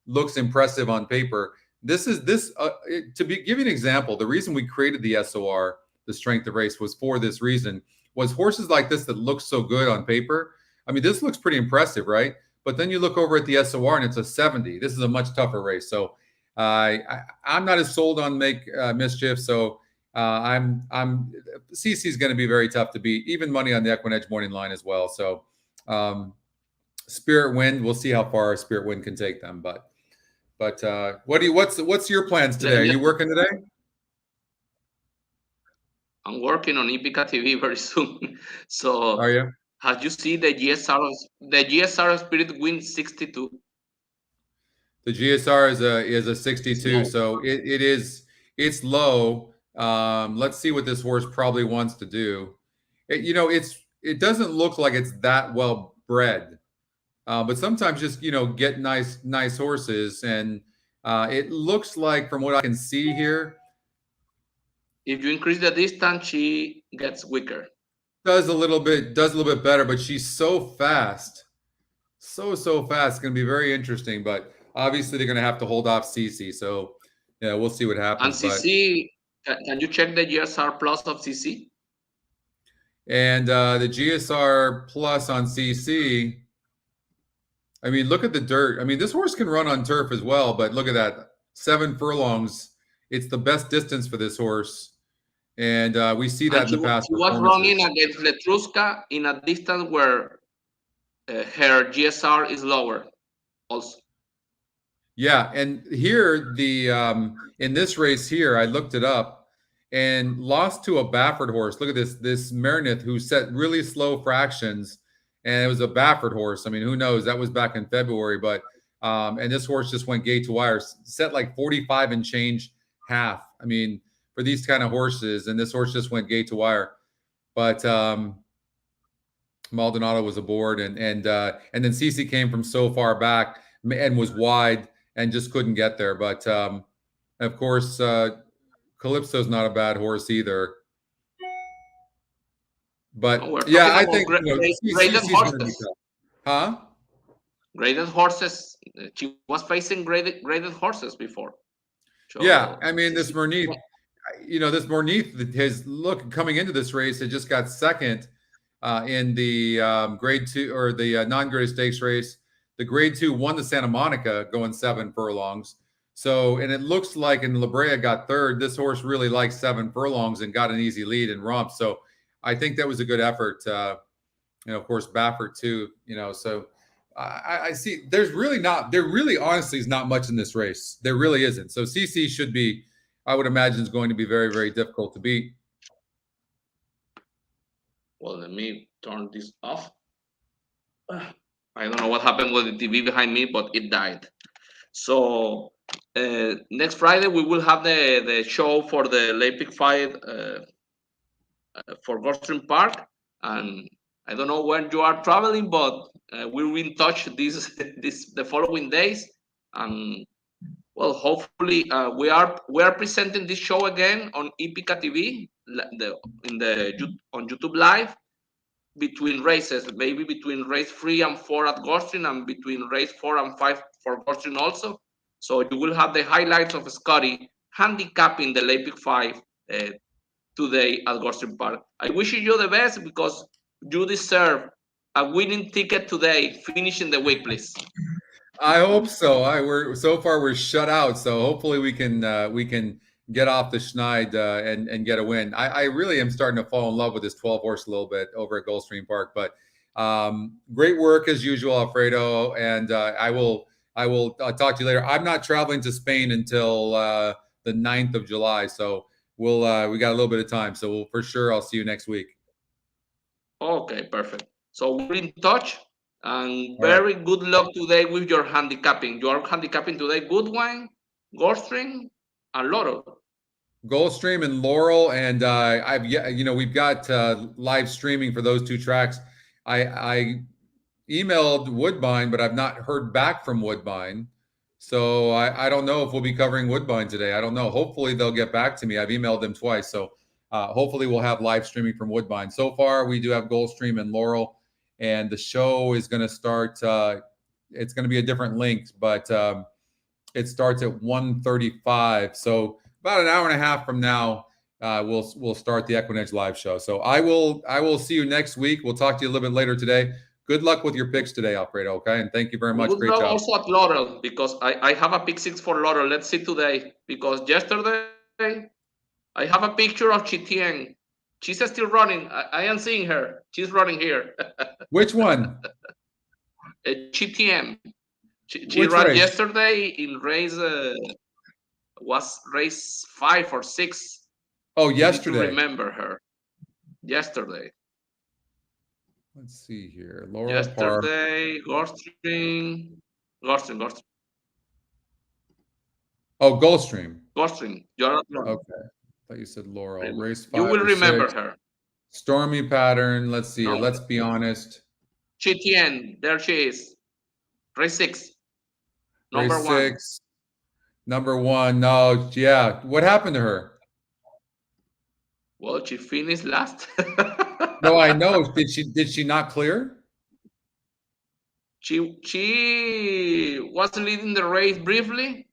looks impressive on paper, to give you an example, the reason we created the SOR, the strength of race, was for this reason. Was horses like this that look so good on paper. I mean, this looks pretty impressive, right? But then you look over at the SOR and it's a 70. This is a much tougher race. So I'm not as sold on Make Mischief. So CC's going to be very tough to beat. Even money on the EquinEdge morning line as well. So Spirit Wind, we'll see how far Spirit Wind can take them. But what's your plans today? Are you working today? I'm working on HipicaTV very soon. So are you? Have you seen the GSR Spirit Wind 62? The GSR is a 62, so it's low. Let's see what this horse probably wants to do. It doesn't look like it's that well bred, but sometimes just get nice horses, and it looks like, from what I can see here, If you increase the distance, she gets weaker. Does a little bit better, but she's so fast. So fast. It's going to be very interesting, but obviously they're going to have to hold off Cece. So, yeah, we'll see what happens. And Cece, can you check the GSR plus of Cece? And the GSR plus on CC, I mean, look at the dirt. I mean, this horse can run on turf as well, but look at that. 7 furlongs. It's the best distance for this horse. And we see that in the past. She was running against Letruska in a distance where her GSR is lower also. Yeah, and here the in this race here, I looked it up and lost to a Baffert horse. Look at this Meredith who set really slow fractions, and it was a Baffert horse. I mean, who knows? That was back in February, but and this horse just went gate to wire, set like 45 and change half. I mean, for these kind of horses, and this horse just went gate to wire. But Maldonado was aboard, and then Cece came from so far back and was wide and just couldn't get there. But of course, Calypso's not a bad horse either. But yeah, I think graded horses. Huh? Graded horses. She was facing graded horses before. So, yeah, I mean this Mernith, this Mernith, his look coming into this race, it just got second in the grade 2 or the non-graded stakes race. The grade 2 won the Santa Monica going 7 furlongs. So, and it looks like in La Brea got third. This horse really liked 7 furlongs and got an easy lead and romped. So I think that was a good effort. Of course, Baffert too, so I see there really honestly is not much in this race. There really isn't. So CC should be, I would imagine, is going to be very, very difficult to beat. Well, let me turn this off. I don't know what happened with the TV behind me, but it died. So next Friday, we will have the show for the Late Pick fight for Gulfstream Park. And I don't know when you are traveling, but we'll be in touch the following days. And well, hopefully we are presenting this show again on HipicaTV on YouTube Live between races, maybe between race 3 and 4 at Gulfstream and between race 4 and 5 for Gulfstream also. So you will have the highlights of Scotty handicapping the Late Pick 5 today at Gulfstream Park. I wish you the best because you deserve a winning ticket today, finishing the week, please. I hope so. We're shut out, so hopefully we can get off the schneid and get a win. I really am starting to fall in love with this 12 horse a little bit over at Gulfstream Park. But great work as usual, Alfredo. And I will talk to you later. I'm not traveling to Spain until the 9th of July, so we got a little bit of time. So I'll see you next week. Okay, perfect. So we're in touch. And very good luck today with your handicapping. You are handicapping today Goodwine, Gulfstream, and Laurel. Gulfstream and Laurel, and we've got live streaming for those 2 tracks. I emailed Woodbine, but I've not heard back from Woodbine, so I don't know if we'll be covering Woodbine today. I don't know. Hopefully they'll get back to me. I've emailed them twice, so hopefully we'll have live streaming from Woodbine. So far, we do have Gulfstream and Laurel. And the show is going to start. It's going to be a different link, but it starts at 1:35. So about an hour and a half from now, we'll start the EquinEdge live show. So I will see you next week. We'll talk to you a little bit later today. Good luck with your picks today, Alfredo. Okay, and thank you very much. Great job. Also at Laurel, because I have a pick 6 for Laurel. Let's see today, because yesterday I have a picture of Chitien. She's still running. I am seeing her. She's running here. Which one? Chitien. She ran race? Yesterday in race, was race 5 or 6. Oh, yesterday. I remember her. Yesterday. Let's see here. Laurel yesterday, Gulfstream. Oh, Gulfstream. Gulfstream. Okay. You said Laurel. Race 5. You will remember 6. Her. Stormy Pattern. Let's see. No. Let's be honest. Chitien. There she is. Race 6. Number race 1. 6. Number 1. No. Yeah. What happened to her? Well, she finished last. No, I know. Did she not clear? She was leading the race briefly,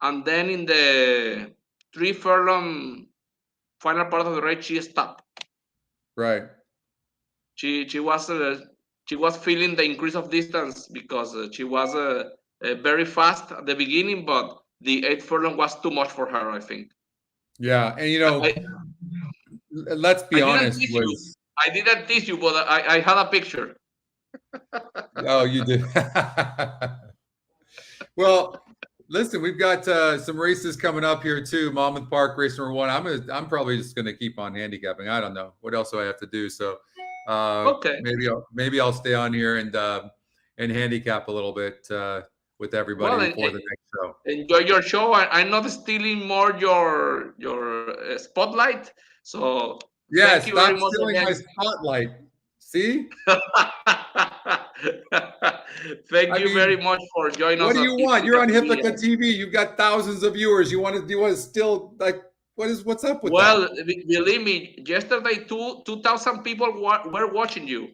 and then in the 3 furlong final part of the race, she stopped. Right. She was feeling the increase of distance because she was very fast at the beginning, but the 8th furlong was too much for her, I think. Yeah, and let's be honest. I didn't teach you, but I had a picture. Oh, you did. Well, listen, we've got some races coming up here too. Monmouth Park race number 1. I'm probably just gonna keep on handicapping. I don't know what else do I have to do. So Okay, maybe I'll stay on here and handicap a little bit with everybody before the next show. Enjoy your show. I'm not stealing more your spotlight. So yeah, thank you very much stealing again. my spotlight. See? Thank you very much for joining us. What do you want? You're on HipicaTV. You've got thousands of viewers. Do you want to still like what's up with that? Well, believe me, yesterday 2,000 people were watching you.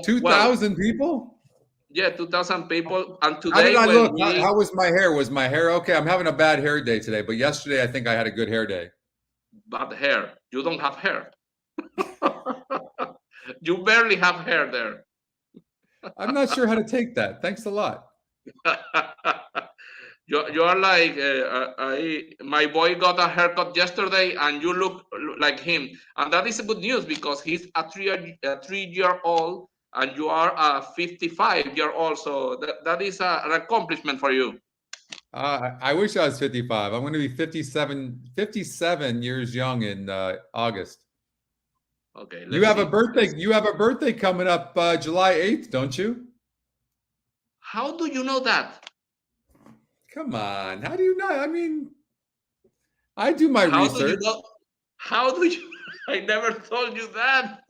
2,000 people? Yeah, 2,000 people. And today, how did I look? How was my hair? Was my hair okay? I'm having a bad hair day today, but yesterday I think I had a good hair day. Bad hair. You don't have hair. You barely have hair there. I'm not sure how to take that. Thanks a lot. You are like my boy got a haircut yesterday, and you look like him, and that is a good news because he's a 3-year-old, and you are a 55-year-old. So that is an accomplishment for you. I wish I was 55. I'm going to be 57 years young in August. Okay. You have a birthday. You have a birthday coming up July 8th, don't you? How do you know that? Come on. How do you know? I mean, I do my research. How do you? I never told you that.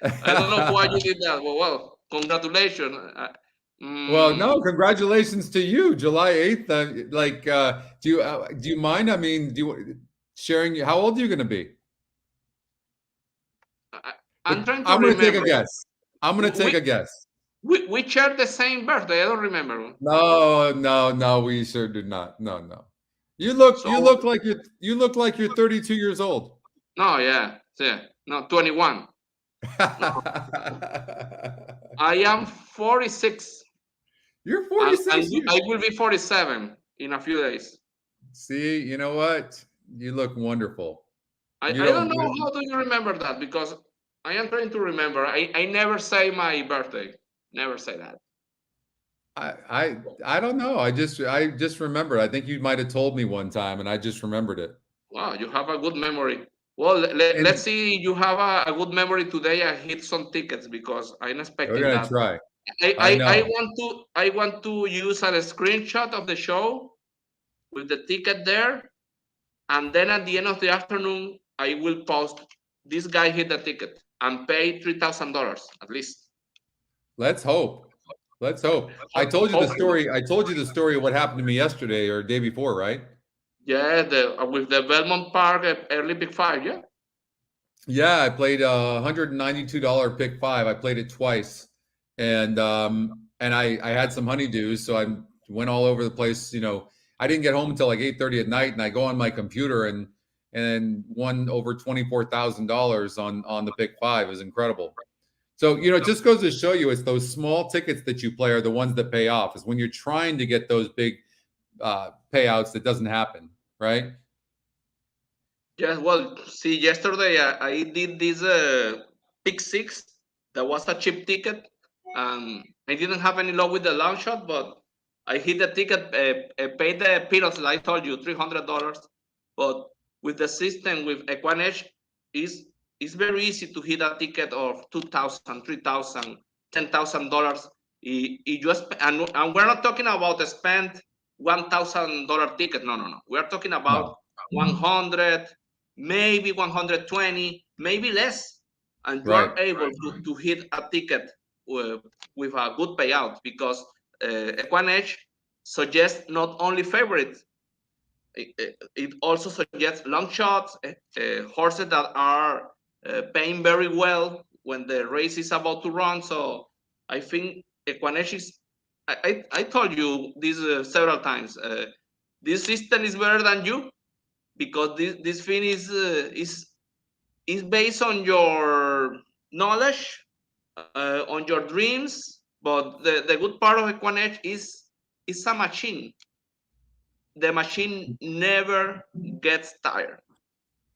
I don't know why you did that. Well, congratulations. Well, no, congratulations to you, July 8th. Do you mind? I mean, sharing? How old are you going to be? I'm trying to. I'm going to take a guess. I'm going to take a guess. We share the same birthday. I don't remember. No. We sure do not. No. You look like you're 32 years old. No, yeah. No, 21. No. I am 46. You're 46. I will be 47 in a few days. See, you know what? You look wonderful. I don't know how do you remember that, because I am trying to remember. I never say my birthday. Never say that. I don't know. I just remember. I think you might have told me one time, and I just remembered it. Wow, you have a good memory. Well, let's see. You have a good memory today. I hit some tickets because I'm expecting We're gonna that. try. I want to use a screenshot of the show with the ticket there, and then at the end of the afternoon, I will post this guy hit the ticket and pay $3,000 at least. Let's hope. I told you the story. I told you the story of what happened to me yesterday or day before, right? Yeah, with the Belmont Park early pick 5, yeah. Yeah, I played $192 pick 5. I played it twice, and I had some honeydews, so I went all over the place. I didn't get home until like 8:30 at night, and I go on my computer and won over $24,000 on the pick 5. It was incredible. So, it just goes to show you, it's those small tickets that you play are the ones that pay off. It's when you're trying to get those big payouts that doesn't happen, right? Yeah, well, see, yesterday I did this pick 6. That was a cheap ticket. I didn't have any luck with the long shot, but I hit the ticket, paid the peanuts, like I told you, $300. But with the system, with EquinEdge, it's very easy to hit a ticket of $2,000, $3,000, $10,000. And we're not talking about a spend $1,000 ticket. No. We're talking about 100, maybe 120, maybe less. And you are able to hit a ticket with a good payout, because EquinEdge suggests not only favorite it also suggests long shots, horses that are paying very well when the race is about to run. So I think EquinEdge is, I told you this several times, this system is better than you, because this thing is based on your knowledge, on your dreams. But the good part of EquinEdge is it's a machine. The machine never gets tired.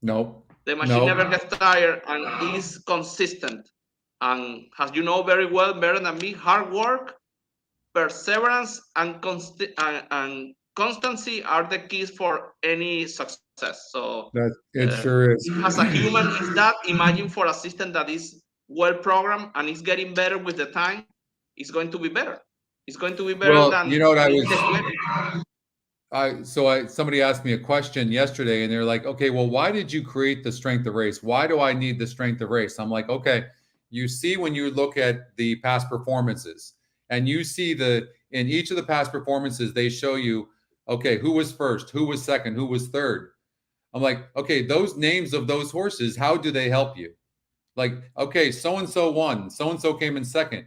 Nope. The machine never gets tired and is consistent. And as you know very well, better than me, hard work, perseverance, and constancy are the keys for any success. So it sure is. as a human, is that, imagine for a system that is well programmed and is getting better with the time, it's going to be better. It's going to be better than, you know what, somebody asked me a question yesterday and they're like, okay, well, why did you create the strength of race? Why do I need the strength of race? I'm like, okay, you see, when you look at the past performances and you see in each of the past performances, they show you, okay, who was first, who was second, who was third. I'm like, okay, those names of those horses, how do they help you? Like, okay, so-and-so won, so-and-so came in second.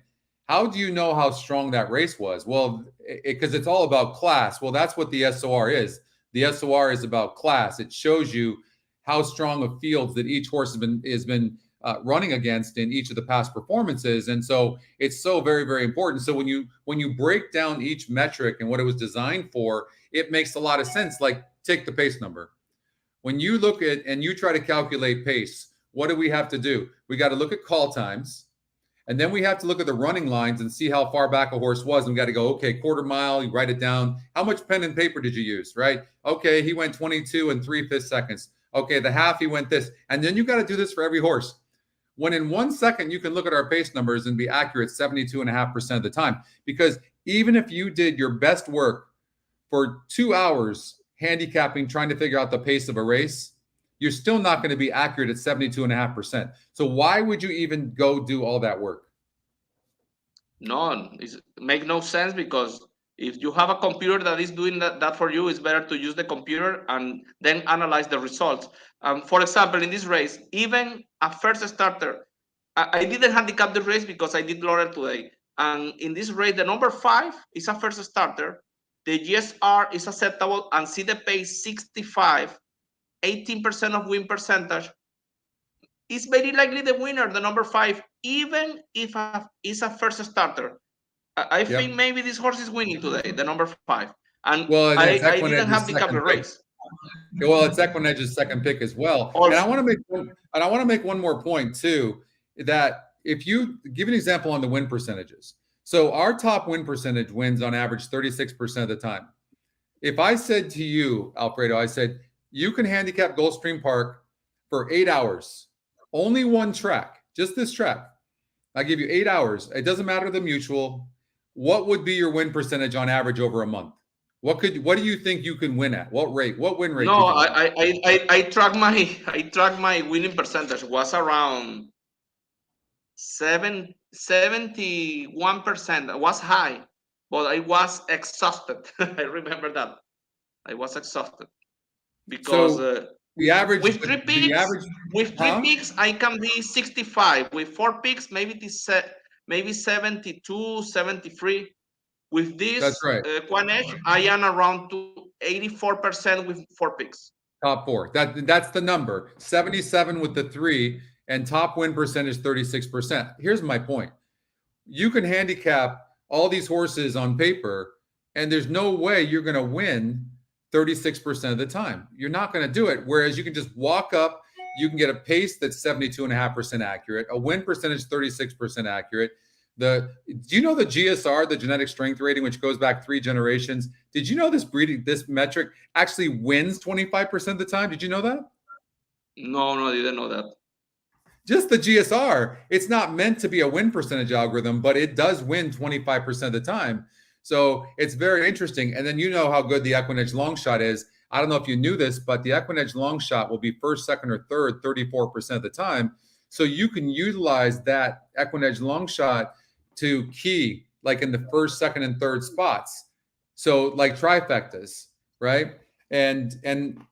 How do you know how strong that race was? Well, because it's all about class. Well, that's what the SOR is. The SOR is about class. It shows you how strong of fields that each horse has been running against in each of the past performances. And so it's so very, very important. So when you break down each metric and what it was designed for, it makes a lot of sense. Like, take the pace number. When you look at and you try to calculate pace, what do we have to do? We got to look at call times. And then we have to look at the running lines and see how far back a horse was. And we got to go, okay, quarter mile, you write it down. How much pen and paper did you use, right? Okay, he went 22 and 3/5 seconds. Okay, the half, he went this. And then you got to do this for every horse. When in 1 second, you can look at our pace numbers and be accurate 72.5% of the time. Because even if you did your best work for 2 hours handicapping, trying to figure out the pace of a race, you're still not going to be accurate at 72.5%. So why would you even go do all that work? No, it makes no sense, because if you have a computer that is doing that for you, it's better to use the computer and then analyze the results. For example, in this race, even a first starter, I didn't handicap the race because I did Laurel today. And in this race, the number 5 is a first starter. The GSR is acceptable, and see the pace 65. 18% of win percentage, is very likely the winner, the number 5, even if it's a first starter. I think maybe this horse is winning today, the number 5. And I didn't have the race. Well, it's EquinEdge's second pick as well. Also, and I want to make one more point too, that if you give an example on the win percentages. So our top win percentage wins on average 36% of the time. If I said to you, Alfredo, I said, you can handicap Gulfstream Park for 8 hours. Only one track, just this track. I give you 8 hours. It doesn't matter the mutual. What would be your win percentage on average over a month? What do you think you can win at? What rate? What win rate? No, I track my winning percentage was around 71%. It was high, but I was exhausted. I remember that. I was exhausted. Because the average with 3 picks, I can be 65. With 4 picks, maybe 72, 73. With this, that's right. EquinEdge, I am around 84% with 4 picks. Top 4. That's the number. 77 with the 3, and top win percentage 36%. Here's my point. You can handicap all these horses on paper, and there's no way you're going to win 36% of the time. You're not going to do it. Whereas you can just walk up, you can get a pace that's 72.5% accurate, a win percentage 36% accurate. Do you know the GSR, the genetic strength rating, which goes back 3 generations? Did you know this metric actually wins 25% of the time? Did you know that? No, I didn't know that. Just the GSR. It's not meant to be a win percentage algorithm, but it does win 25% of the time. So it's very interesting. And then you know how good the EquinEdge long shot is. I don't know if you knew this, but the EquinEdge long shot will be first, second, or third 34% of the time. So you can utilize that EquinEdge long shot to key like in the first, second, and third spots. So like trifectas, right? and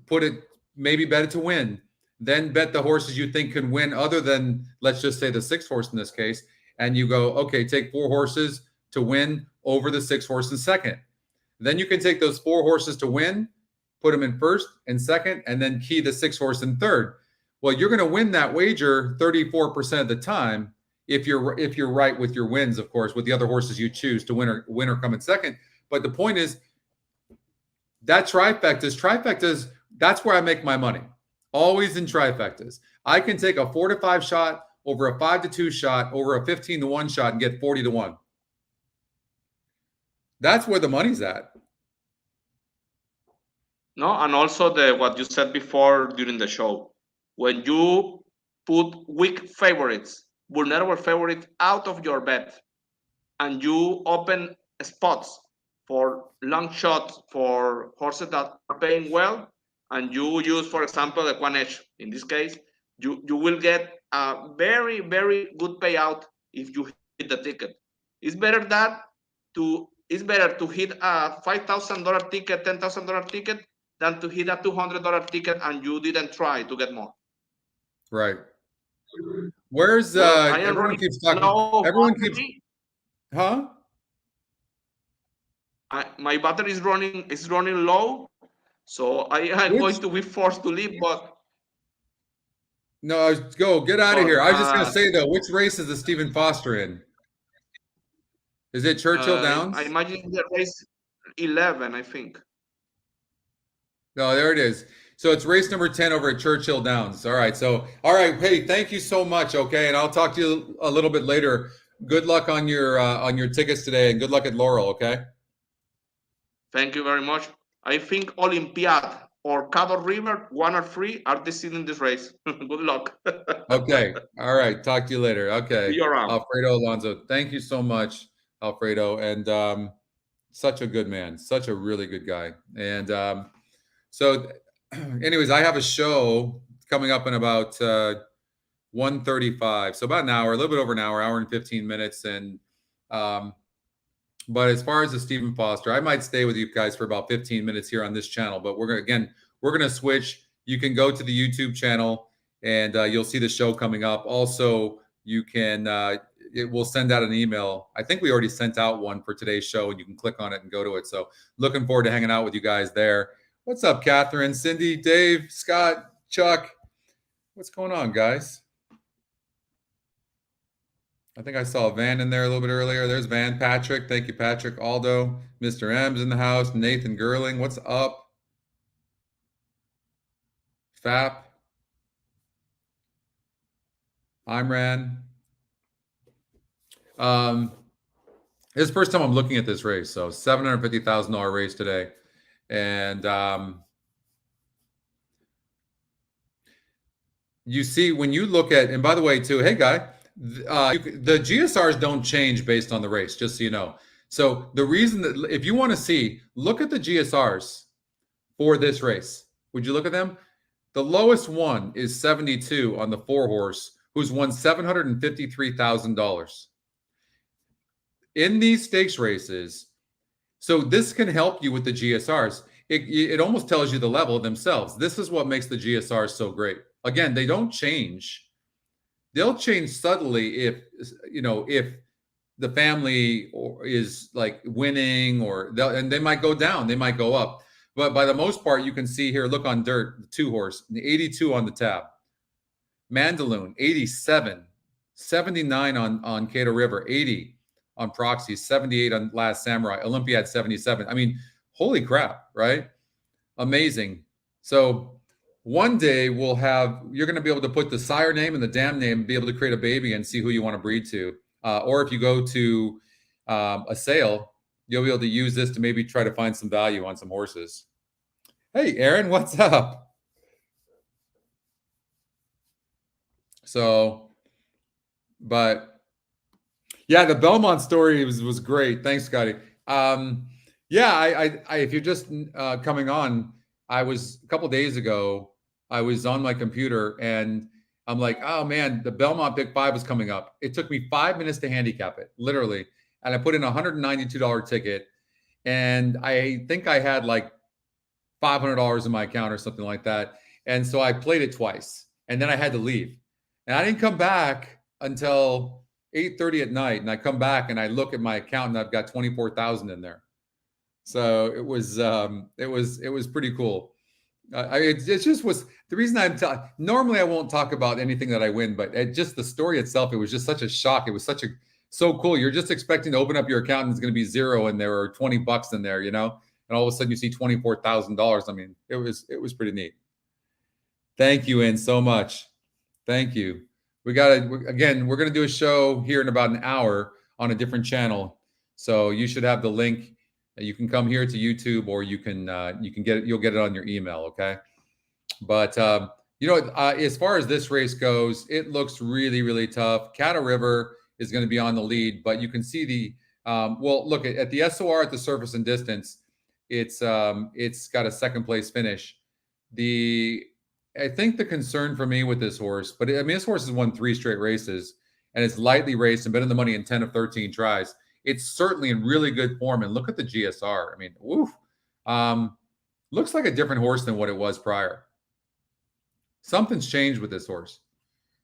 put it, maybe bet it to win. Then bet the horses you think can win other than, let's just say, the 6th horse in this case. And you go, okay, take 4 horses to win over the 6th horse in second. Then you can take those 4 horses to win, put them in first and second, and then key the 6th horse in third. Well, you're going to win that wager 34% of the time if you're right with your wins, of course, with the other horses you choose to win or come in second. But the point is that trifectas, that's where I make my money. Always in trifectas. I can take a 4-5 shot over a 5-2 shot over a 15-1 shot and get 40-1. That's where the money's at. No, and also what you said before during the show. When you put weak favorites, vulnerable favorites out of your bet, and you open spots for long shots for horses that are paying well, and you use, for example, the EquinEdge, in this case, you will get a very, very good payout if you hit the ticket. It's better to hit a $5,000 ticket, $10,000 ticket, than to hit a $200 ticket and you didn't try to get more. Right. Where's everyone keeps talking? Everyone keeps, huh? My battery is running low, so I am going to be forced to leave. But no, get out of here. I was just gonna say though, which race is the Stephen Foster in? Is it Churchill Downs? I imagine the race 11, I think. No, there it is. So it's race number 10 over at Churchill Downs. All right. Hey, thank you so much. Okay, and I'll talk to you a little bit later. Good luck on your tickets today, and good luck at Laurel. Okay. Thank you very much. I think Olympiad or Caddo River, 1 or 3, are deciding this race. Good luck. Okay. All right. Talk to you later. Okay. See you around. Alfredo Alonso. Thank you so much, Alfredo, and such a good man, such a really good guy, and so. Anyways, I have a show coming up in about 1:35, so about an hour, a little bit over an hour and 15 minutes. And but as far as the Stephen Foster, I might stay with you guys for about 15 minutes here on this channel. But we're gonna switch. You can go to the YouTube channel and you'll see the show coming up. Also, you can it will send out an email. I think we already sent out one for today's show, and you can click on it and go to it. So looking forward to hanging out with you guys there. What's up, Catherine, Cindy, Dave, Scott, Chuck? What's going on, guys? I think I saw Van in there a little bit earlier. There's Van. Patrick. Thank you, Patrick. Aldo. Mr. M's in the house. Nathan Gerling. What's up? Fap. Imran. This is the first time I'm looking at this race. So $750,000 race today. And you see, when you look at, and by the way, too, hey, guy, the GSRs don't change based on the race, just so you know. So the reason that, if you want to see, look at the GSRs for this race. Would you look at them? The lowest one is 72 on the 4-horse, who's won $753,000. In these stakes races, so this can help you with the GSRs. It almost tells you the level themselves. This is what makes the GSRs so great. Again, they don't change. They'll change subtly if the family is like winning, and they might go down, they might go up. But by the most part, you can see here, look on dirt, the 2-horse, 82 on the tab. Mandaloon, 87. 79 on Cato River, 80. On Proxy, 78 on Last Samurai, Olympiad 77. I mean, holy crap, right? Amazing. So one day you're going to be able to put the sire name and the dam name, be able to create a baby and see who you want to breed to. Or if you go to a sale, you'll be able to use this to maybe try to find some value on some horses. Hey, Aaron, what's up? So, but yeah, the Belmont story was great. Thanks, Scotty. If you're just coming on, a couple days ago, I was on my computer and I'm like, oh man, the Belmont Big 5 is coming up. It took me 5 minutes to handicap it, literally. And I put in a $192 ticket. And I think I had like $500 in my account or something like that. And so I played it twice, and then I had to leave. And I didn't come back until 8:30 at night. And I come back and I look at my account, and I've got 24,000 in there. So it was pretty cool. It just was the reason normally I won't talk about anything that I win, but just the story itself, it was just such a shock. It was so cool. You're just expecting to open up your account and it's going to be zero and there are 20 bucks in there, and all of a sudden you see $24,000. I mean, it was pretty neat. Thank you, Ann, so much. Thank you. We're going to do a show here in about an hour on a different channel. So you should have the link. You can come here to YouTube, or you can get it. You'll get it on your email. Okay. But, as far as this race goes, it looks really, really tough. Caddo River is going to be on the lead, but you can see look at the SOR at the surface and distance. It's got a second place finish. I think the concern for me with this horse, but this horse has won 3 straight races and it's lightly raced and been in the money in 10 of 13 tries. It's certainly in really good form. And look at the GSR. I mean, woof. Looks like a different horse than what it was prior. Something's changed with this horse.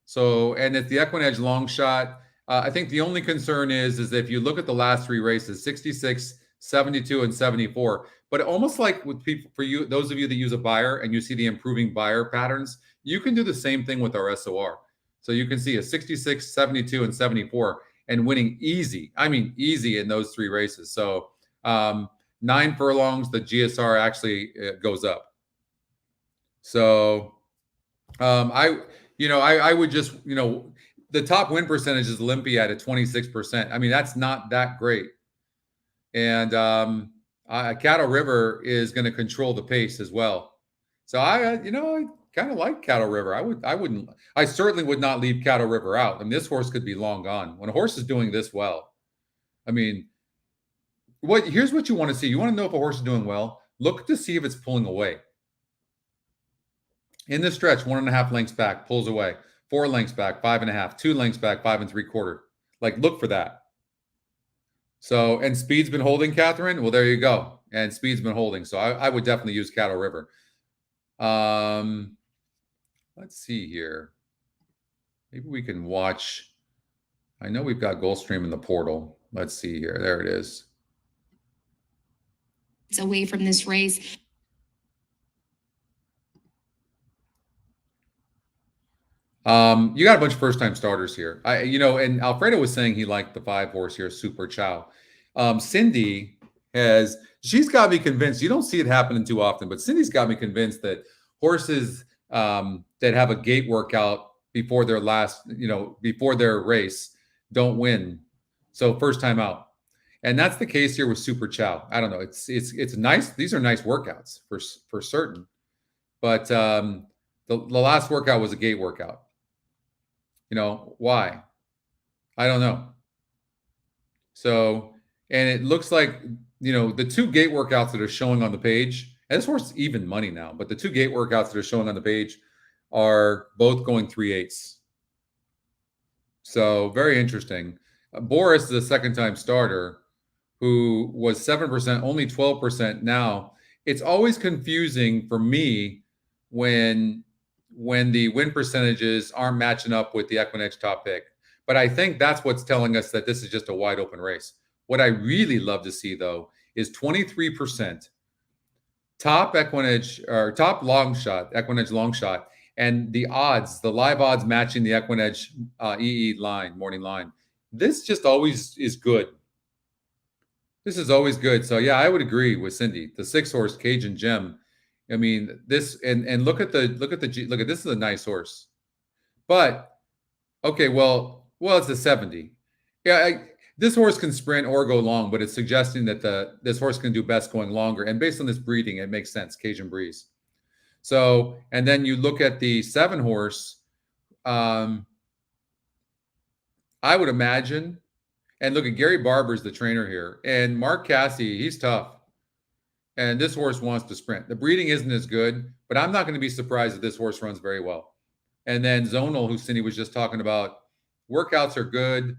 So, and it's the EquinEdge long shot. I think the only concern is if you look at the last 3 races, 66, 72, and 74, but almost like with people, for you, those of you that use a buyer and you see the improving buyer patterns, you can do the same thing with our SOR. So you can see a 66, 72, and 74 and winning easy. I mean, easy in those 3 races. So 9 furlongs, the GSR actually goes up. So I would just, the top win percentage is Olympiad at 26%. I mean, that's not that great. And Caddo River is going to control the pace as well. So I kind of like Caddo River. I certainly would not leave Caddo River out. I mean, this horse could be long gone. When a horse is doing this well, I mean, here's what you want to see. You want to know if a horse is doing well. Look to see if it's pulling away. In the stretch, 1.5 lengths back, pulls away. 4 lengths back, 5.5. 2 lengths back, 5 3/4. Like, look for that. So, and speed's been holding, Catherine. Well, there you go. And speed's been holding. So I would definitely use Caddo River. Let's see here. Maybe we can watch. I know we've got Gulfstream in the portal. Let's see here. There it is. It's away from this race. You got a bunch of first-time starters here. And Alfredo was saying he liked the 5 horse here, Super Chow. Cindy she's got me convinced. You don't see it happening too often, but Cindy's got me convinced that horses that have a gate workout before their before their race don't win. So first time out. And that's the case here with Super Chow. I don't know. It's nice. These are nice workouts for certain. But the last workout was a gate workout. Why? I don't know. So, and it looks like, the 2 gate workouts that are showing on the page, and this horse is even money now, but the 2 gate workouts that are showing on the page are both going 3/8. So very interesting. Boris is a second-time starter who was 7%, only 12% now. It's always confusing for me when the win percentages aren't matching up with the EquinEdge top pick. But I think that's what's telling us that this is just a wide open race. What I really love to see, though, is 23% top EquinEdge or top long shot, EquinEdge long shot, and the odds, the live odds matching the EquinEdge EE line, morning line. This just always is good. This is always good. So yeah, I would agree with Cindy. The 6 horse Cajun Gem. I mean, this and look at this is a nice horse. But okay, well, it's a 70. Yeah, this horse can sprint or go long, but it's suggesting that this horse can do best going longer. And based on this breeding, it makes sense. Cajun Breeze. So, and then you look at the 7 horse. I would imagine, and look at Gary Barber's the trainer here, and Mark Cassie, he's tough. And this horse wants to sprint. The breeding isn't as good, but I'm not going to be surprised if this horse runs very well. And then Zonal, who Cindy was just talking about, workouts are good.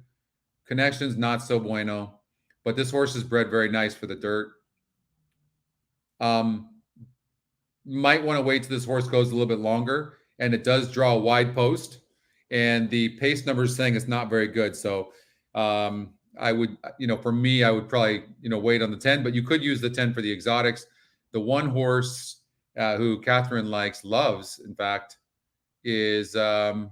Connections, not so bueno. But this horse is bred very nice for the dirt. might want to wait till this horse goes a little bit longer, and it does draw a wide post, and the pace numbers saying it's not very good. So I would, for me, I would probably, wait on the 10, but you could use the 10 for the exotics. The one horse who Catherine loves, in fact, is the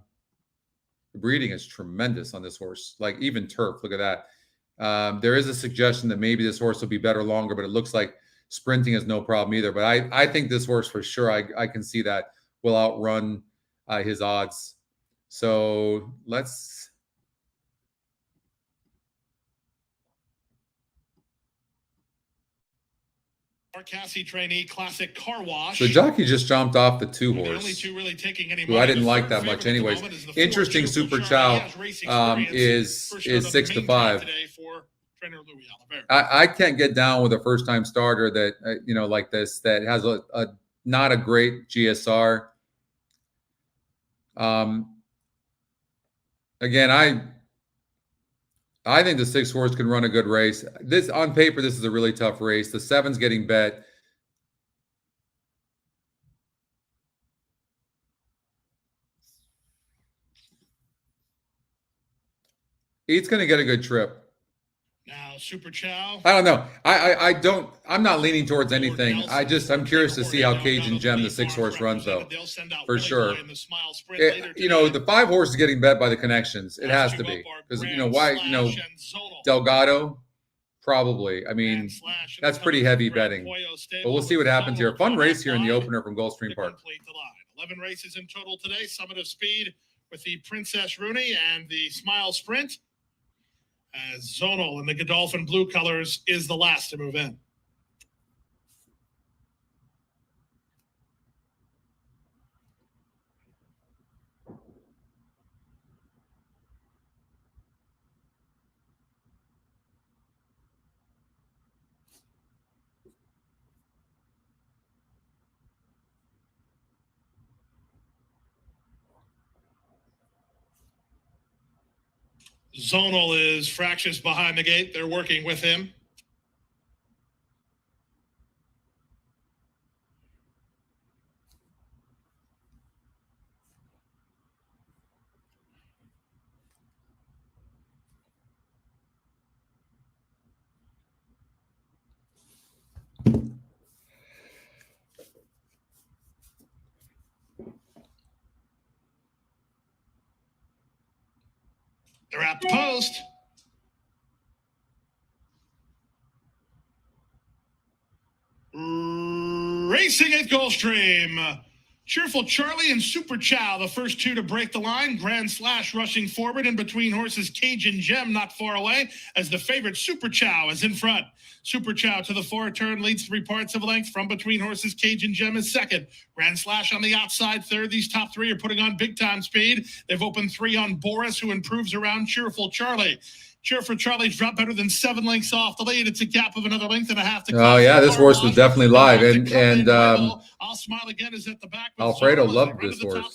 breeding is tremendous on this horse. Like even turf, look at that. There is a suggestion that maybe this horse will be better longer, but it looks like sprinting is no problem either. But I think this horse for sure, I can see that will outrun his odds. So let's. Cassie trainee classic car wash. So jockey just jumped off the 2 horse. The only two really taking any who I didn't like that much anyways. Interesting Super Chow is 6 to 5. I can't get down with a first time starter that like this that has a not a great GSR. Again, I think the 6 horse can run a good race. This on paper, this is a really tough race. The 7's getting bet. He's going to get a good trip. Now, Super Chow. I don't know. I'm not leaning towards anything. I'm curious to see how Cajun Gem, the 6 horse, runs though. For sure. The 5 horse is getting bet by the connections. It has to be. Because why, Delgado, probably. I mean, that's pretty heavy betting. But we'll see what happens here. Fun race here in the opener from Gulfstream Park. 11 races in total today. Summit of Speed with the Princess Rooney and the Smile Sprint. As Zonal in the Godolphin blue colors is the last to move in. Zonal is fractious behind the gate. They're working with him. They're at the post. Racing at Gulfstream. Cheerful Charlie and Super Chow, the first 2 to break the line. Grand Slash rushing forward in between horses Cajun Gem not far away as the favorite Super Chow is in front. Super Chow to the 4 turn leads 3 parts of a length from between horses. Cajun Gem is second. Grand Slash on the outside third. These top 3 are putting on big time speed. They've opened 3 on Boris, who improves around Cheerful Charlie. Cheerful Charlie's dropped better than 7 lengths off the lead. It's a gap of another length and a half to Oh yeah, this horse was definitely live, and I'll Smile Again is at the back. Alfredo loved this horse.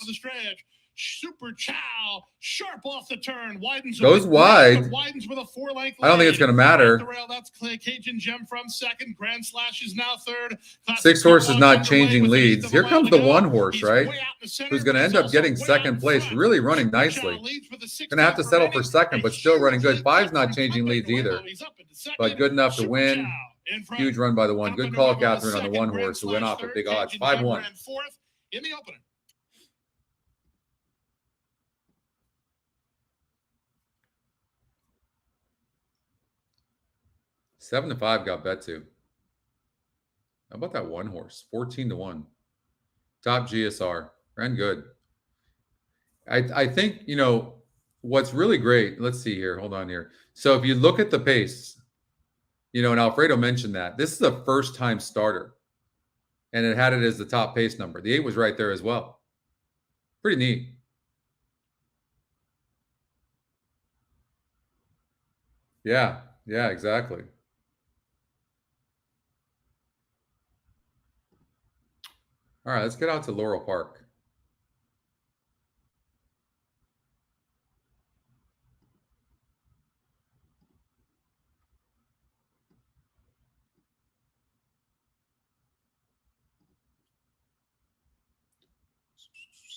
Super Chow, sharp off the turn, widens. Goes wide. Widens with a 4-length. I don't think it's going to matter. That's Cajun Gem from second. Grand Slash is now third. 6 horse is not changing leads. Here comes the 1 horse, right? Who's going to end up getting second place, really running nicely. Going to have to settle for second, but still running good. 5's not changing leads either, but good enough to win. Huge run by the 1. Good call, Catherine, on the 1 horse who went off at big odds. 5-1. In the opener. Seven to 5 got bet to. How about that 1 horse? 14 to 1. Top GSR. Ran good. I think, what's really great. Let's see here. Hold on here. So if you look at the pace, and Alfredo mentioned that. This is a first-time starter. And it had it as the top pace number. The 8 was right there as well. Pretty neat. Yeah, exactly. All right, let's get out to Laurel Park.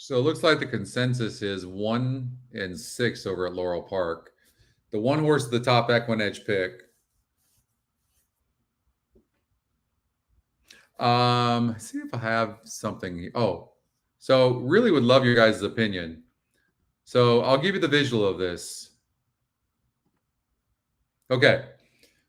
So it looks like the consensus is 1 and 6 over at Laurel Park. The one horse at the top EquinEdge pick. See if I have something. Oh, so really would love your guys' opinion. So I'll give you the visual of this. Okay.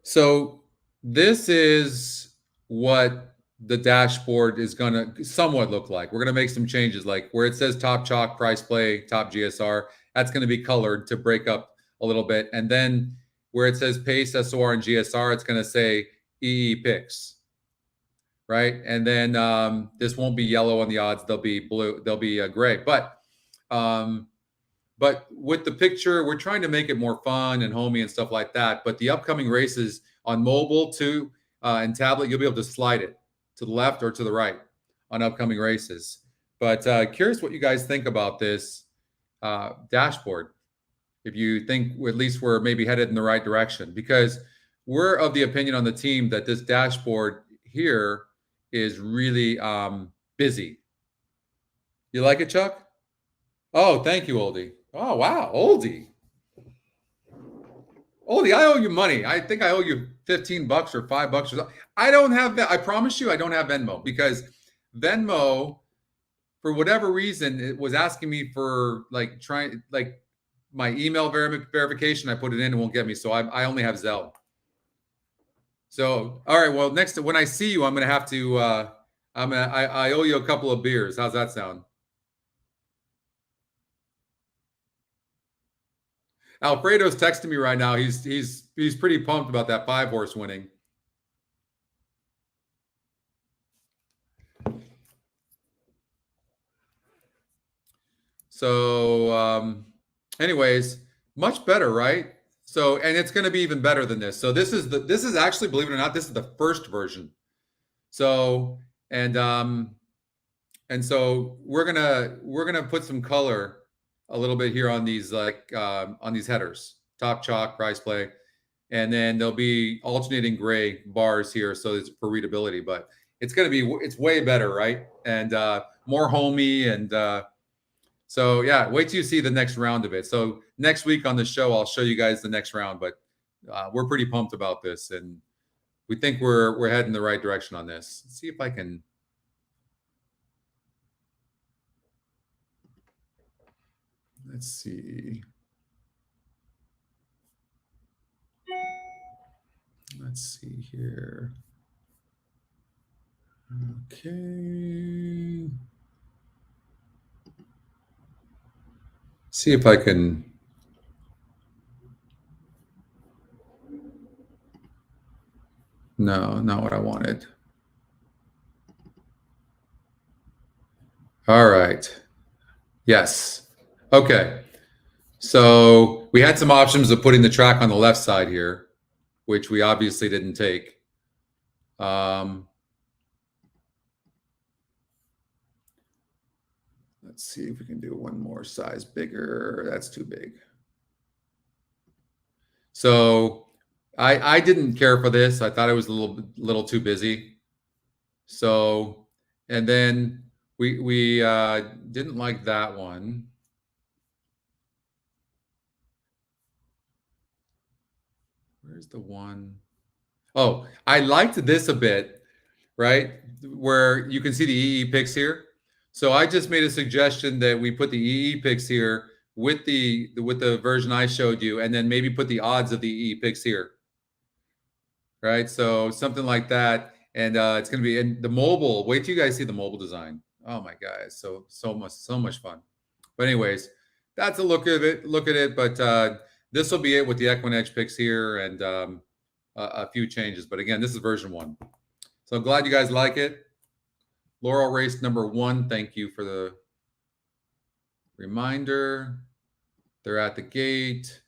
So this is what the dashboard is going to somewhat look like. We're going to make some changes, like where it says top chalk, price play, top GSR. That's going to be colored to break up a little bit. And then where it says pace, SOR, and GSR, it's going to say EE picks. Right. And then this won't be yellow on the odds. They'll be blue. They'll be gray. But with the picture, we're trying to make it more fun and homey and stuff like that. But the upcoming races on mobile too and tablet, you'll be able to slide it to the left or to the right on upcoming races. But curious what you guys think about this dashboard. If you think at least we're maybe headed in the right direction, because we're of the opinion on the team that this dashboard here is really busy. You like it, Chuck? Oh, thank you, Oldie. Oh, wow, Oldie. Oldie, I owe you money. I think I owe you $15 or $5 or something. I don't have that. I promise you I don't have Venmo, because Venmo, for whatever reason, it was asking me for like my email verification. I put it in, it won't get me. So I only have Zelle. So, all right. Well, next, when I see you, I'm going to have to, I owe you a couple of beers. How's that sound? Alfredo's texting me right now. He's pretty pumped about that 5-horse winning. So, anyways, much better, right? So, and it's going to be even better than this. So this is actually, believe it or not, this is the first version. So, and so we're gonna put some color a little bit here on these on these headers, top chalk, price play, and then there'll be alternating gray bars here, so it's for readability. But it's way better, right? And more homey, and so yeah, wait till you see the next round of it. So next week on the show, I'll show you guys the next round. But we're pretty pumped about this, and we think we're heading the right direction on this. Let's see if I can. Let's see. Let's see here. Okay. See if I can. No, not what I wanted. All right. Yes. Okay. So we had some options of putting the track on the left side here, which we obviously didn't take. Let's see if we can do one more size bigger. That's too big. So I didn't care for this. I thought it was a little too busy. So, and then we didn't like that one. Where's the one? Oh, I liked this a bit, right? Where you can see the EE picks here. So I just made a suggestion that we put the EE picks here with the version I showed you, and then maybe put the odds of the EE picks here. Right? So something like that. And it's going to be in the mobile. Wait till you guys see the mobile design. Oh my guys, so much fun. But anyways, that's a look at it. But this will be it with the EquinEdge picks here, and a few changes. But again, this is version 1. So I'm glad you guys like it. Laurel race number 1. Thank you for the reminder. They're at the gate.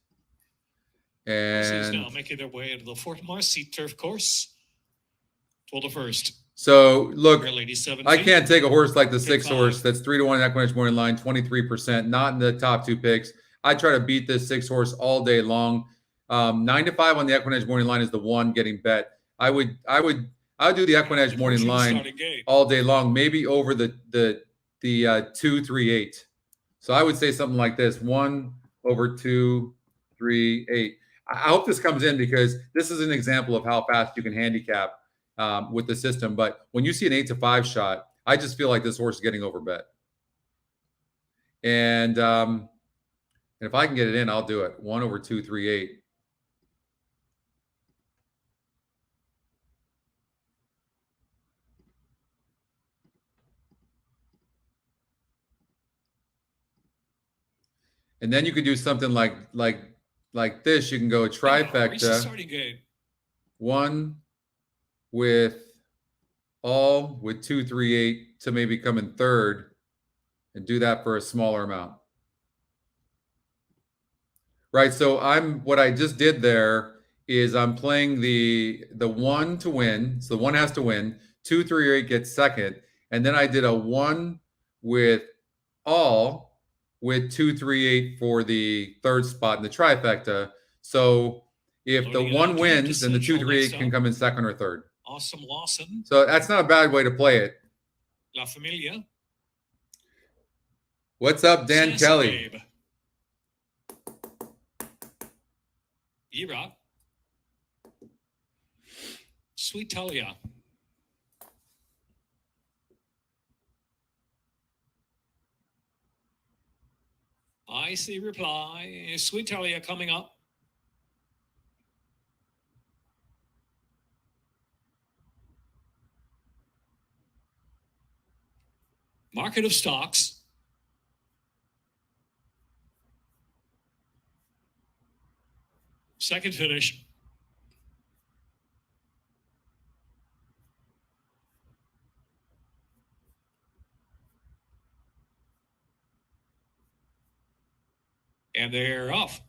And now making their way into the Fort Marcy turf course. 12 to first. So look, I can't take a horse like the 6 horse that's 3-1 EquinEdge morning line, 23%, not in the top 2 picks. I try to beat this 6 horse all day long. 9-5 on the EquinEdge morning line is the one getting bet. I would do the EquinEdge morning line all day long, maybe over the the 238. So I would say something like this: 1/238. I hope this comes in because this is an example of how fast you can handicap with the system. But when you see an 8-5 shot, I just feel like this horse is getting overbet. And if I can get it in, I'll do it. 1/238. And then you could do something like this. You can go trifecta. 1 with all with 238 to maybe come in third, and do that for a smaller amount. Right. So what I just did there is I'm playing the 1 to win. So the 1 has to win. 238 gets second, and then I did a 1 with all with 238 for the third spot in the trifecta. So if the 1 wins, then the 238 can come in second or third. Awesome Lawson. So that's not a bad way to play it. La Familia. What's up, Dan Cece Kelly? Babe. Ira. Sweet Talia. I see reply. Sweet Talia coming up. Market of stocks. Second finish. And they're off.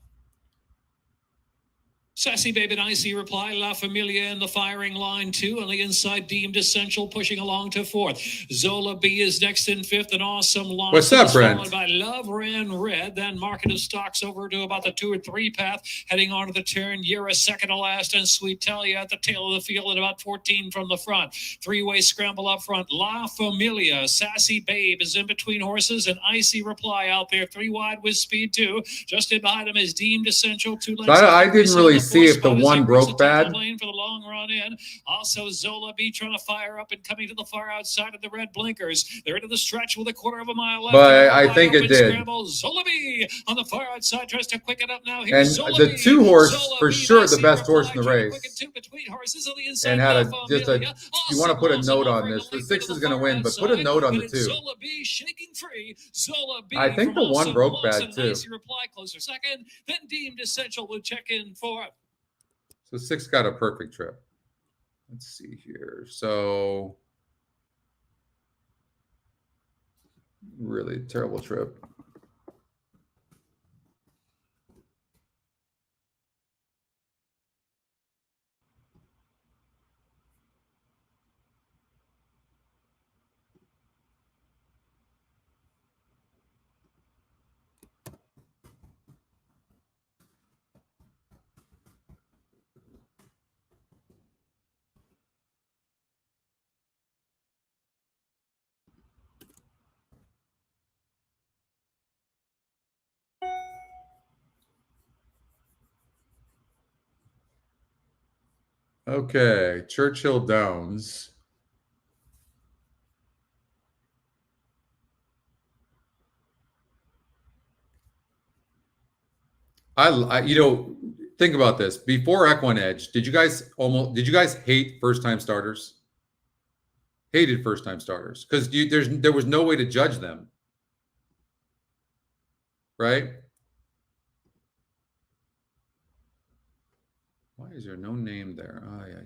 Sassy Babe and Icy reply. La Familia in the firing line 2. On the inside, Deemed Essential pushing along to 4th. Zola B is next in 5th. An Awesome Lawson. What's up, Brent? Followed by Love Ran Red. Then Market of Stocks over to about the 2 or 3 path. Heading onto the turn. Yura second to last. And Sweet Talia at the tail of the field at about 14 from the front. 3-way scramble up front. La Familia. Sassy Babe is in between horses. And Icy reply out there. 3 wide with speed 2. Just in behind him is Deemed Essential. 2 lengths. So I didn't really see if the 1 broke bad. For the long run in. Also, Zola B trying to fire up and coming to the far outside of the red blinkers. They're into the stretch with a 1/4 of a mile left. But I think it did. Scramble. Zola B on the far outside tries to quicken up now. And the 2 horse, for sure, the best horse in the race. And had you want to put a note on this. The 6 is going to win, but put a note on the 2. Zola B shaking free. Zola B. I think the 1 broke bad too. Reply closer second. Then Deemed Essential will check in for. So 6 got a perfect trip. Let's see here. So really terrible trip. Okay, Churchill Downs. I think about this. Before EquinEdge, did you guys hate first-time starters? Hated first-time starters because there was no way to judge them, right? Why is there no name there? Oh, yeah.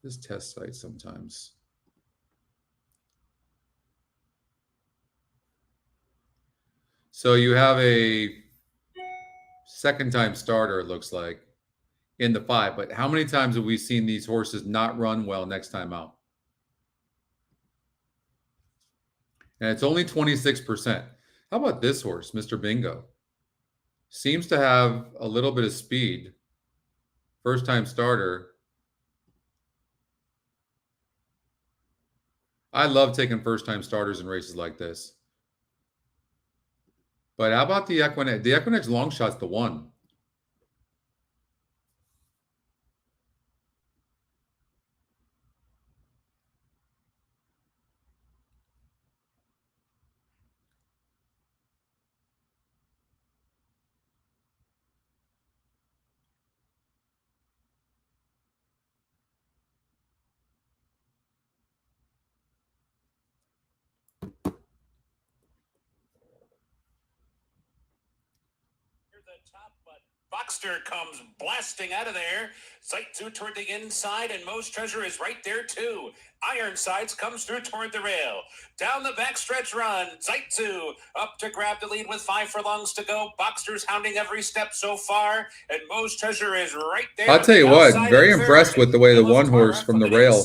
This test site sometimes. So you have a second-time starter, it looks like, in the 5. But how many times have we seen these horses not run well next time out? And it's only 26%. How about this horse, Mr. Bingo? Seems to have a little bit of speed. First-time starter. I love taking first-time starters in races like this. But how about the EquinEdge? The EquinEdge long shot's the one. Top, but Boxster comes blasting out of there. Zaitsu toward the inside, and Most Treasure is right there too. Ironsides comes through toward the rail. Down the backstretch run, Zaitsu up to grab the lead with 5 furlongs to go. Boxster's hounding every step so far, and Most Treasure is right there. I'll tell you what, very impressed with the way the one horse from the rail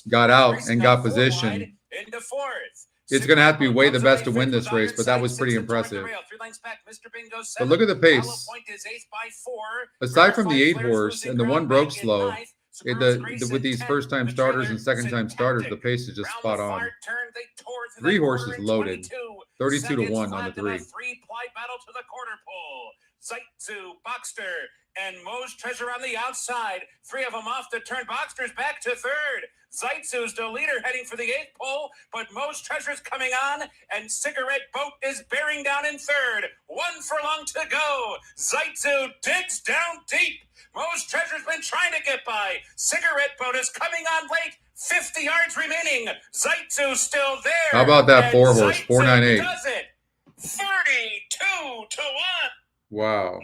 got out and got positioned. Into fourth. It's going to have to be way the best to win this race, but that was pretty impressive. But look at the pace. Aside from the 8 horse and the one broke slow, with these first-time starters and second-time starters, the pace is just spot on. 3 horses loaded, 32-1 on the 3. 3-ply battle to the quarter pole. Zaitsu, Boxster, and Most Treasure on the outside. 3 of them off the turn. Boxster's back to third. Zaitsu's the leader heading for the 8th pole, but Most Treasure's coming on, and Cigarette Boat is bearing down in third. 1 furlong to go. Zaitsu digs down deep. Most Treasure's been trying to get by. Cigarette Boat is coming on late. 50 yards remaining. Zaitsu's still there. How about that 4 horse, 498? Does it. 32-1. Wow.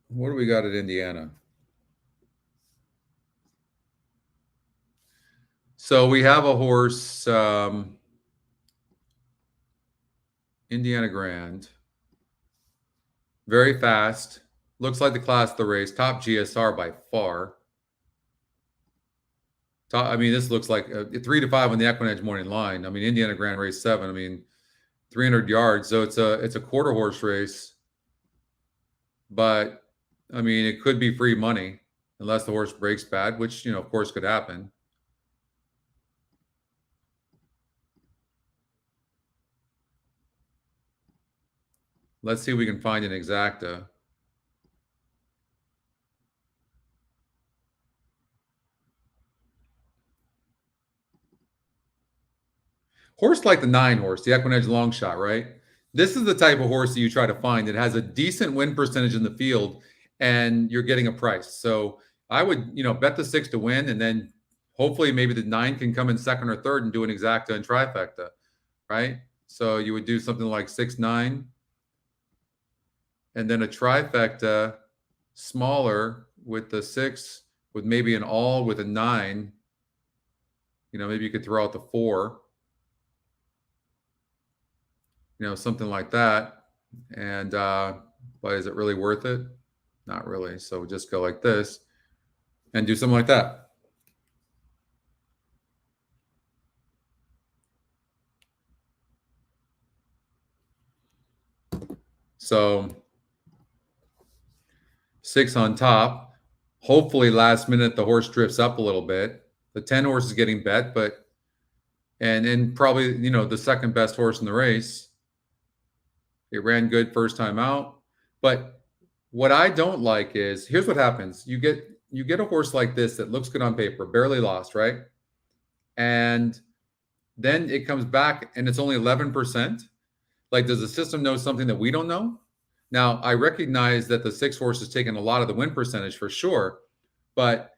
What do we got at Indiana? So we have a horse, Indiana Grand. Very fast. Looks like the class of the race. Top GSR by far. I mean, this looks like 3-5 on the EquinEdge morning line. I mean, Indiana Grand race 7. I mean, 300 yards. So it's a quarter horse race. But I mean, it could be free money unless the horse breaks bad, which, you know, of course could happen. Let's see if we can find an exacta. Horse like the 9 horse, the EquinEdge long shot, right? This is the type of horse that you try to find that has a decent win percentage in the field and you're getting a price. So I would, you know, bet the 6 to win, and then hopefully maybe the 9 can come in second or third and do an exacta and trifecta, right? So you would do something like 6-9, and then a trifecta smaller with the 6, with maybe an all with a 9. You know, maybe you could throw out the 4. You know, something like that. And but is it really worth it? Not really. So just go like this and do something like that. So 6 on top. Hopefully last minute the horse drifts up a little bit. The 10 horse is getting bet, but and probably, you know, the second best horse in the race. It ran good first time out. But what I don't like is, here's what happens. You get a horse like this that looks good on paper, barely lost, right? And then it comes back and it's only 11%. Like, does the system know something that we don't know? Now, I recognize that the 6 horse has taken a lot of the win percentage for sure, but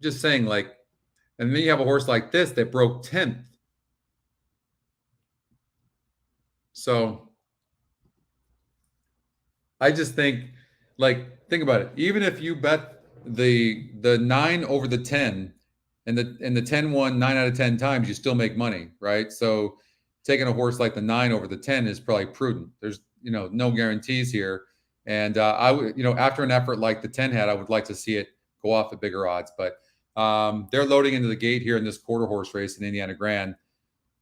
just saying, like, and then you have a horse like this that broke 10th. So I just think, like, think about it. Even if you bet the 9 over the 10 and the 10 won 9 out of 10 times, you still make money, right? So taking a horse like the 9 over the 10 is probably prudent. There's, you know, no guarantees here. And I would, you know, after an effort like the 10 had, I would like to see it go off at bigger odds. But they're loading into the gate here in this quarter horse race in Indiana Grand.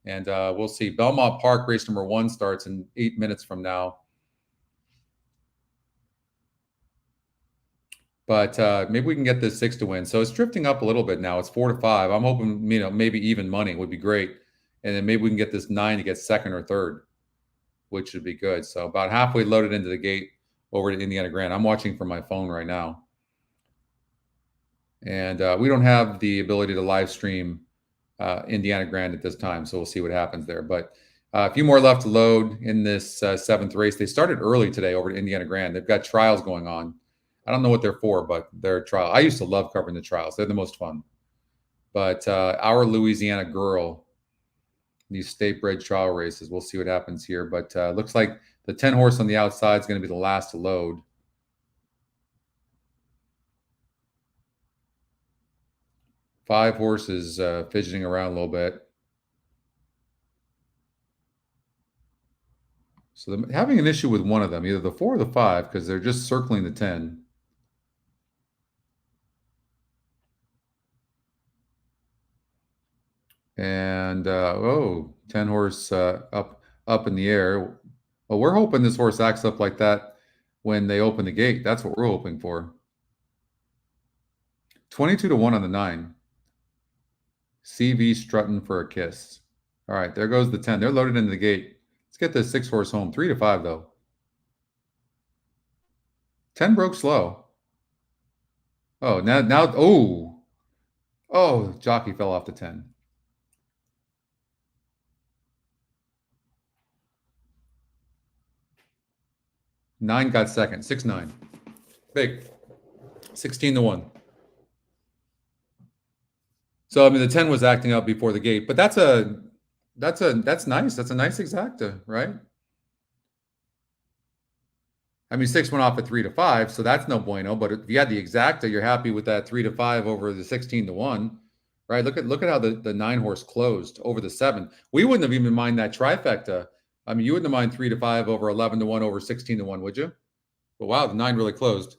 And we'll see. Belmont Park race number 1 starts in 8 minutes from now. But maybe we can get this 6 to win. So it's drifting up a little bit now. It's 4 to 5. I'm hoping, you know, maybe even money would be great. And then maybe we can get this 9 to get 2nd or 3rd, which would be good. So about halfway loaded into the gate over to Indiana Grand. I'm watching from my phone right now. And we don't have the ability to live stream Indiana Grand at this time. So we'll see what happens there. But a few more left to load in this 7th race. They started early today over to Indiana Grand. They've got trials going on. I don't know what they're for, but they're trial. I used to love covering the trials. They're the most fun. But our Louisiana girl, these state bred trial races, we'll see what happens here. But looks like the 10 horse on the outside is going to be the last to load. Five horses fidgeting around a little bit. So they're having an issue with one of them, either the 4 or the 5, because they're just circling the 10. And 10 horse up in the air. Well, we're hoping this horse acts up like that when they open the gate. That's what we're hoping for. 22 to 1 on the 9. CV strutting for a kiss. All right, there goes the 10. They're loaded into the gate. Let's get this 6 horse home. 3 to 5 though. 10 broke slow. Oh, now jockey fell off the 10. Nine got second. 6-9. Big. 16 to 1. So I mean the 10 was acting up before the gate, but that's nice. That's a nice exacta, right? I mean 6 went off at 3 to 5, so that's no bueno. But if you had the exacta, you're happy with that 3 to 5 over the 16 to 1, right? Look at how the 9 horse closed over the 7. We wouldn't have even mind that trifecta. I mean, you wouldn't have mind 3 to 5 over 11 to 1 over 16 to 1, would you? But wow, the 9 really closed.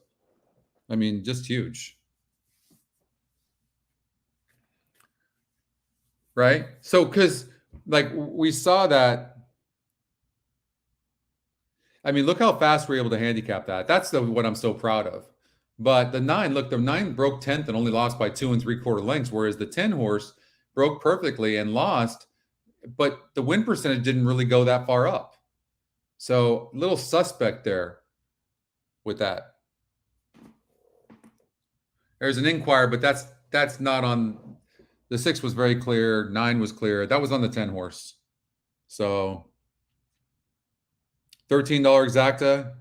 I mean, just huge. Right? So, because like we saw that. I mean, look how fast we're able to handicap that. That's what I'm so proud of. But the 9, look, the 9 broke 10th and only lost by 2 3/4 lengths, whereas the 10 horse broke perfectly and lost. But the win percentage didn't really go that far up. So a little suspect there with that. There's an inquire, but that's not on. The 6 was very clear. 9 was clear. That was on the 10 horse. So $13 exacta,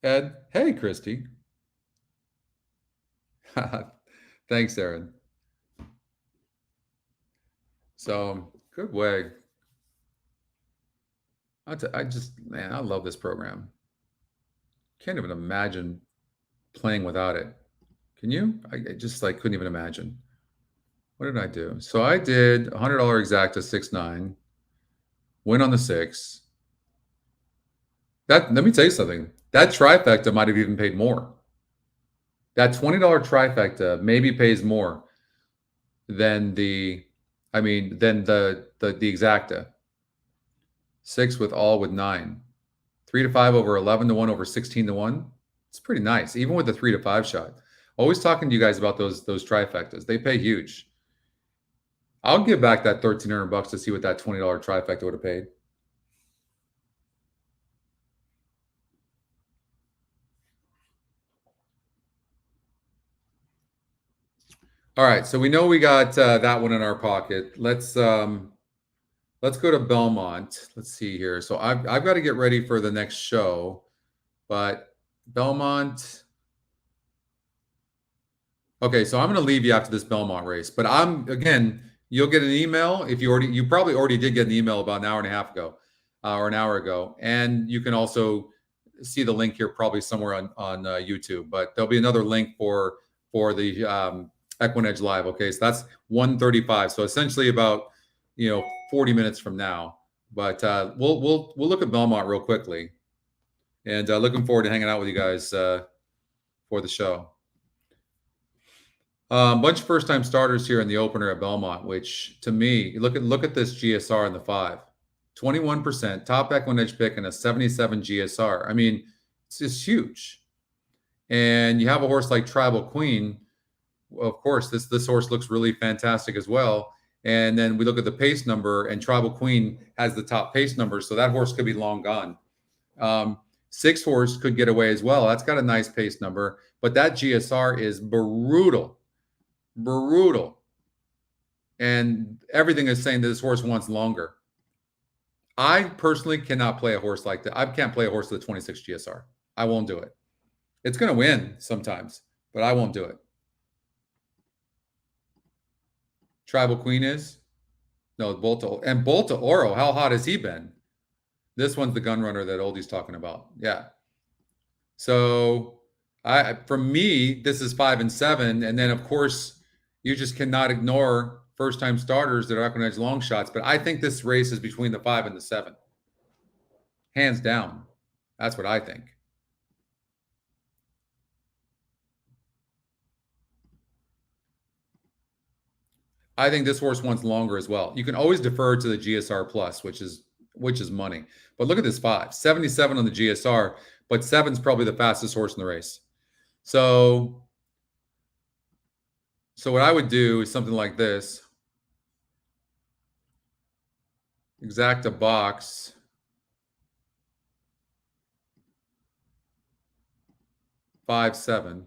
Ed. Hey, Christy. Thanks, Aaron. So good way. Man, I love this program. Can't even imagine playing without it. Can you? I just like couldn't even imagine. What did I do? So I did $100 exacta 6-9. Win on the 6. Let me tell you something. That trifecta might have even paid more. That $20 trifecta maybe pays more than the exacta. 6 with 9. 3 to 5 over 11 to 1 over 16 to 1. It's pretty nice, even with the 3 to 5 shot. Always talking to you guys about those trifectas. They pay huge. I'll give back that $1,300 to see what that $20 trifecta would have paid. All right, so we know we got that one in our pocket. Let's go to Belmont. Let's see here. So I've got to get ready for the next show, but Belmont. Okay, so I'm going to leave you after this Belmont race, but you'll get an email if you probably already did get an email about an hour and a half ago, or an hour ago, and you can also see the link here probably somewhere on YouTube. But there'll be another link for the EquinEdge Live. Okay, so that's 1:35. So essentially about 40 minutes from now. But we'll look at Belmont real quickly, and looking forward to hanging out with you guys for the show. Bunch of first-time starters here in the opener at Belmont, which to me, look at this GSR in the 5. 21%, top EquinEdge pick, and a 77 GSR. I mean, it's just huge. And you have a horse like Tribal Queen. Of course, this horse looks really fantastic as well. And then we look at the pace number, and Tribal Queen has the top pace number, so that horse could be long gone. 6 horse could get away as well. That's got a nice pace number, but that GSR is brutal. And everything is saying that this horse wants longer. I personally cannot play a horse like that. I can't play a horse with a 26 GSR. I won't do it. It's going to win sometimes, but I won't do it. Tribal Queen is? No, Bolta Oro. How hot has he been? This one's the gun runner that Oldie's talking about. Yeah. So for me, this is 5 and 7. And then, of course, you just cannot ignore first-time starters that are EquinEdge long shots. But I think this race is between the 5 and the 7. Hands down. That's what I think. I think this horse wants longer as well. You can always defer to the GSR plus, which is money. But look at this 5. 77 on the GSR, but 7's probably the fastest horse in the race. So what I would do is something like this. Exacta box. Five, 7.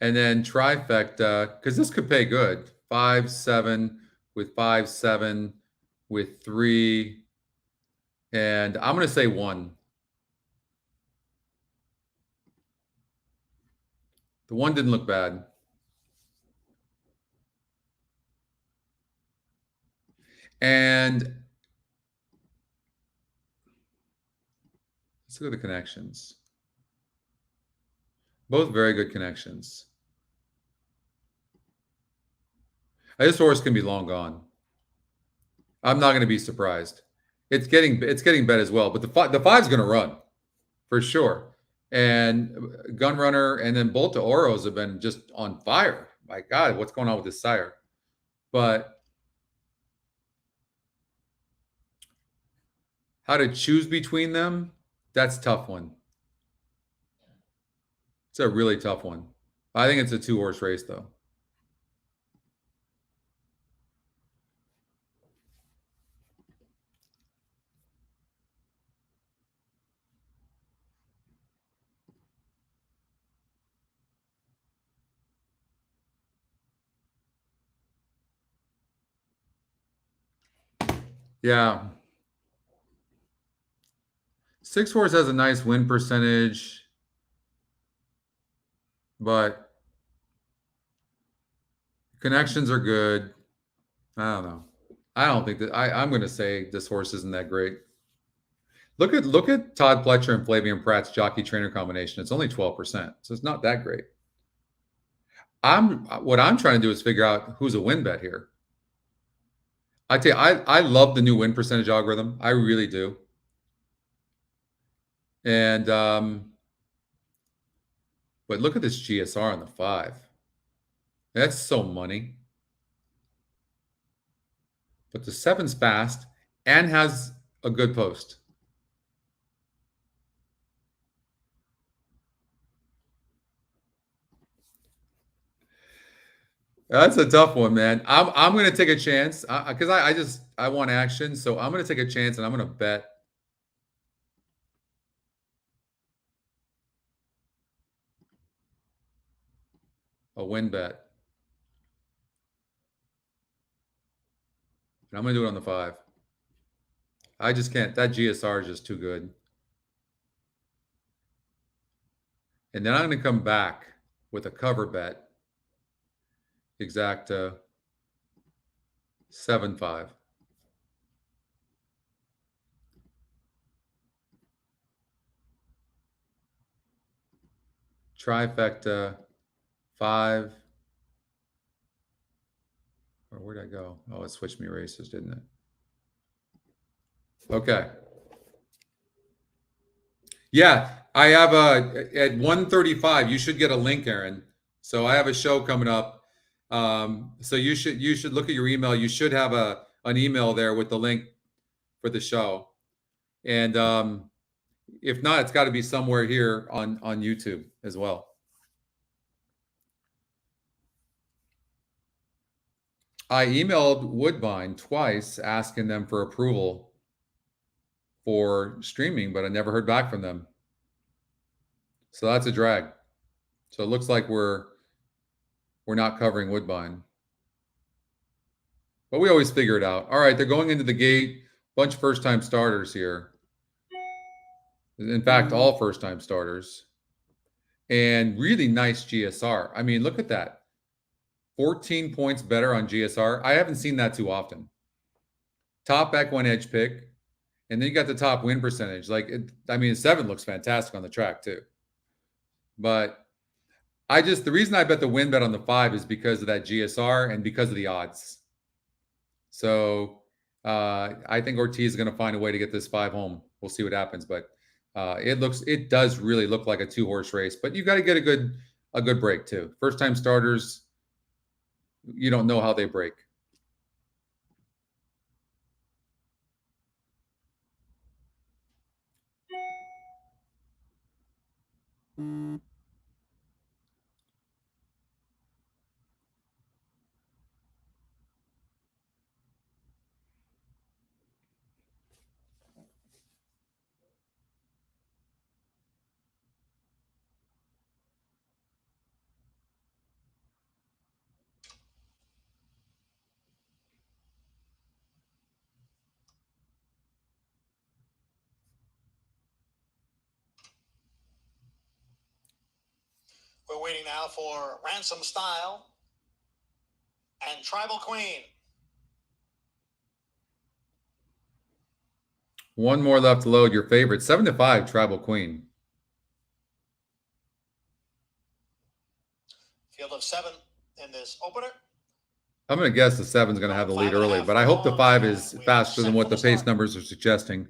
And then trifecta, because this could pay good. 5, 7 with 5, 7 with 3. And I'm going to say 1. The 1 didn't look bad. And let's look at the connections. Both very good connections. This horse can be long gone. I'm not going to be surprised. It's getting bet as well, but the 5's going to run for sure. And Gun Runner and then Bolta Oros have been just on fire. My God, what's going on with this sire? But how to choose between them? That's a tough one. It's a really tough one. I think it's a 2-horse race, though. Yeah. 6 horse has a nice win percentage, but connections are good. I don't know. I don't think that I'm going to say this horse isn't that great. Look at Todd Pletcher and Flavian Pratt's jockey trainer combination. It's only 12%, so it's not that great. What I'm trying to do is figure out who's a win bet here. I tell you, I love the new win percentage algorithm. I really do. And but look at this GSR on the 5. That's so money. But the 7's fast and has a good post. That's a tough one, man. I'm going to take a chance because I want action. So I'm going to take a chance and I'm going to bet. A win bet. And I'm going to do it on the 5. I just can't. That GSR is just too good. And then I'm going to come back with a cover bet. Exacta 7-5. Trifecta 5. Or where'd I go? Oh, it switched me races, didn't it? Okay. Yeah, I have at 1:35. You should get a link, Aaron. So I have a show coming up. So you should look at your email. You should have an email there with the link for the show. And if not, it's got to be somewhere here on YouTube as well. I emailed Woodbine twice asking them for approval for streaming, but I never heard back from them. So that's a drag. So it looks like we're not covering Woodbine. But we always figure it out. All right, they're going into the gate. Bunch of first-time starters here. In fact, all first-time starters. And really nice GSR. I mean, look at that. 14 points better on GSR. I haven't seen that too often. Top EquinEdge pick. And then you got the top win percentage. I mean, 7 looks fantastic on the track too. But the reason I bet the win bet on the 5 is because of that GSR and because of the odds. So I think Ortiz is going to find a way to get this 5 home. We'll see what happens. But it does really look like a 2-horse race. But you got to get a good break too. First time starters, you don't know how they break. We're waiting now for Ransom Style and Tribal Queen. One more left to load. Your favorite, 7-5, Tribal Queen. Field of 7 in this opener. I'm going to guess the 7's going to have the lead early, but I hope the 5 is faster than what the pace numbers are suggesting.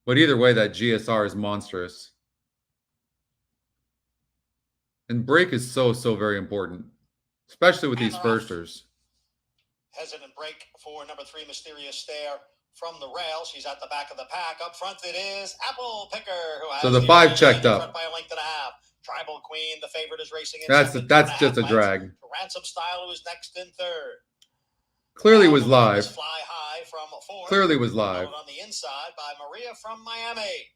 But either way, that GSR is monstrous. And break is so very important, especially with these firsters. Hesitant break for number 3, Mysterious Stare from the rail. She's at the back of the pack. Up front it is Apple Picker, who has so the 5 checked up. By a length and a half. Tribal Queen, the favorite, is racing in that's second, just a drag. Ransom Style, who is next in third. Clearly was live. Fly high from 4. Clearly was live. On the inside by Maria from Miami.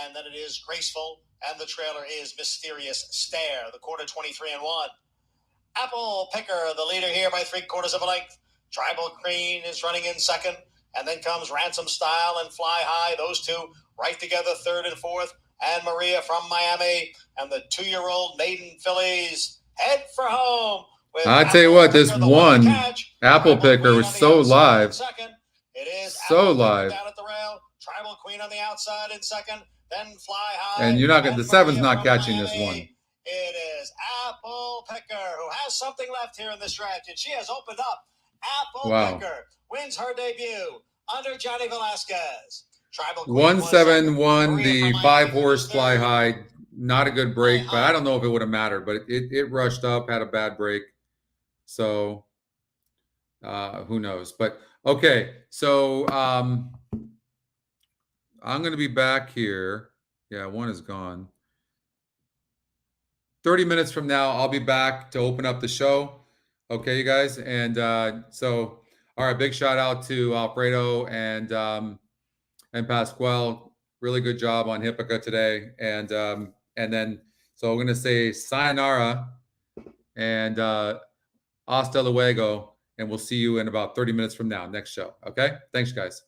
And then it is Graceful, and the trailer is Mysterious Stare, the quarter 23-1. Apple Picker, the leader here by 3/4 of a length. Tribal Queen is running in second, and then comes Ransom Style and Fly High. Those two right together, third and fourth. And Maria from Miami, and the 2-year-old maiden fillies head for home. I tell you what, this one Apple Picker was so live. It is so live. Down at the rail. Tribal Queen on the outside in second. Then Fly High. And you're not going. The 7's not catching this one. It is Apple Picker, who has something left here in this stretch, and she has opened up. Apple Picker wins her debut under Johnny Velasquez. 1-7-1, the 5-horse Fly High. Not a good break, but I don't know if it would have mattered. But it rushed up, had a bad break. So who knows? But okay, so I'm going to be back here. Yeah, one is gone. 30 minutes from now, I'll be back to open up the show. Okay, you guys. And so, all right, big shout out to Alfredo and Pascual. Really good job on Hippica today. And then, so I'm going to say sayonara and hasta luego. And we'll see you in about 30 minutes from now, next show. Okay? Thanks, guys.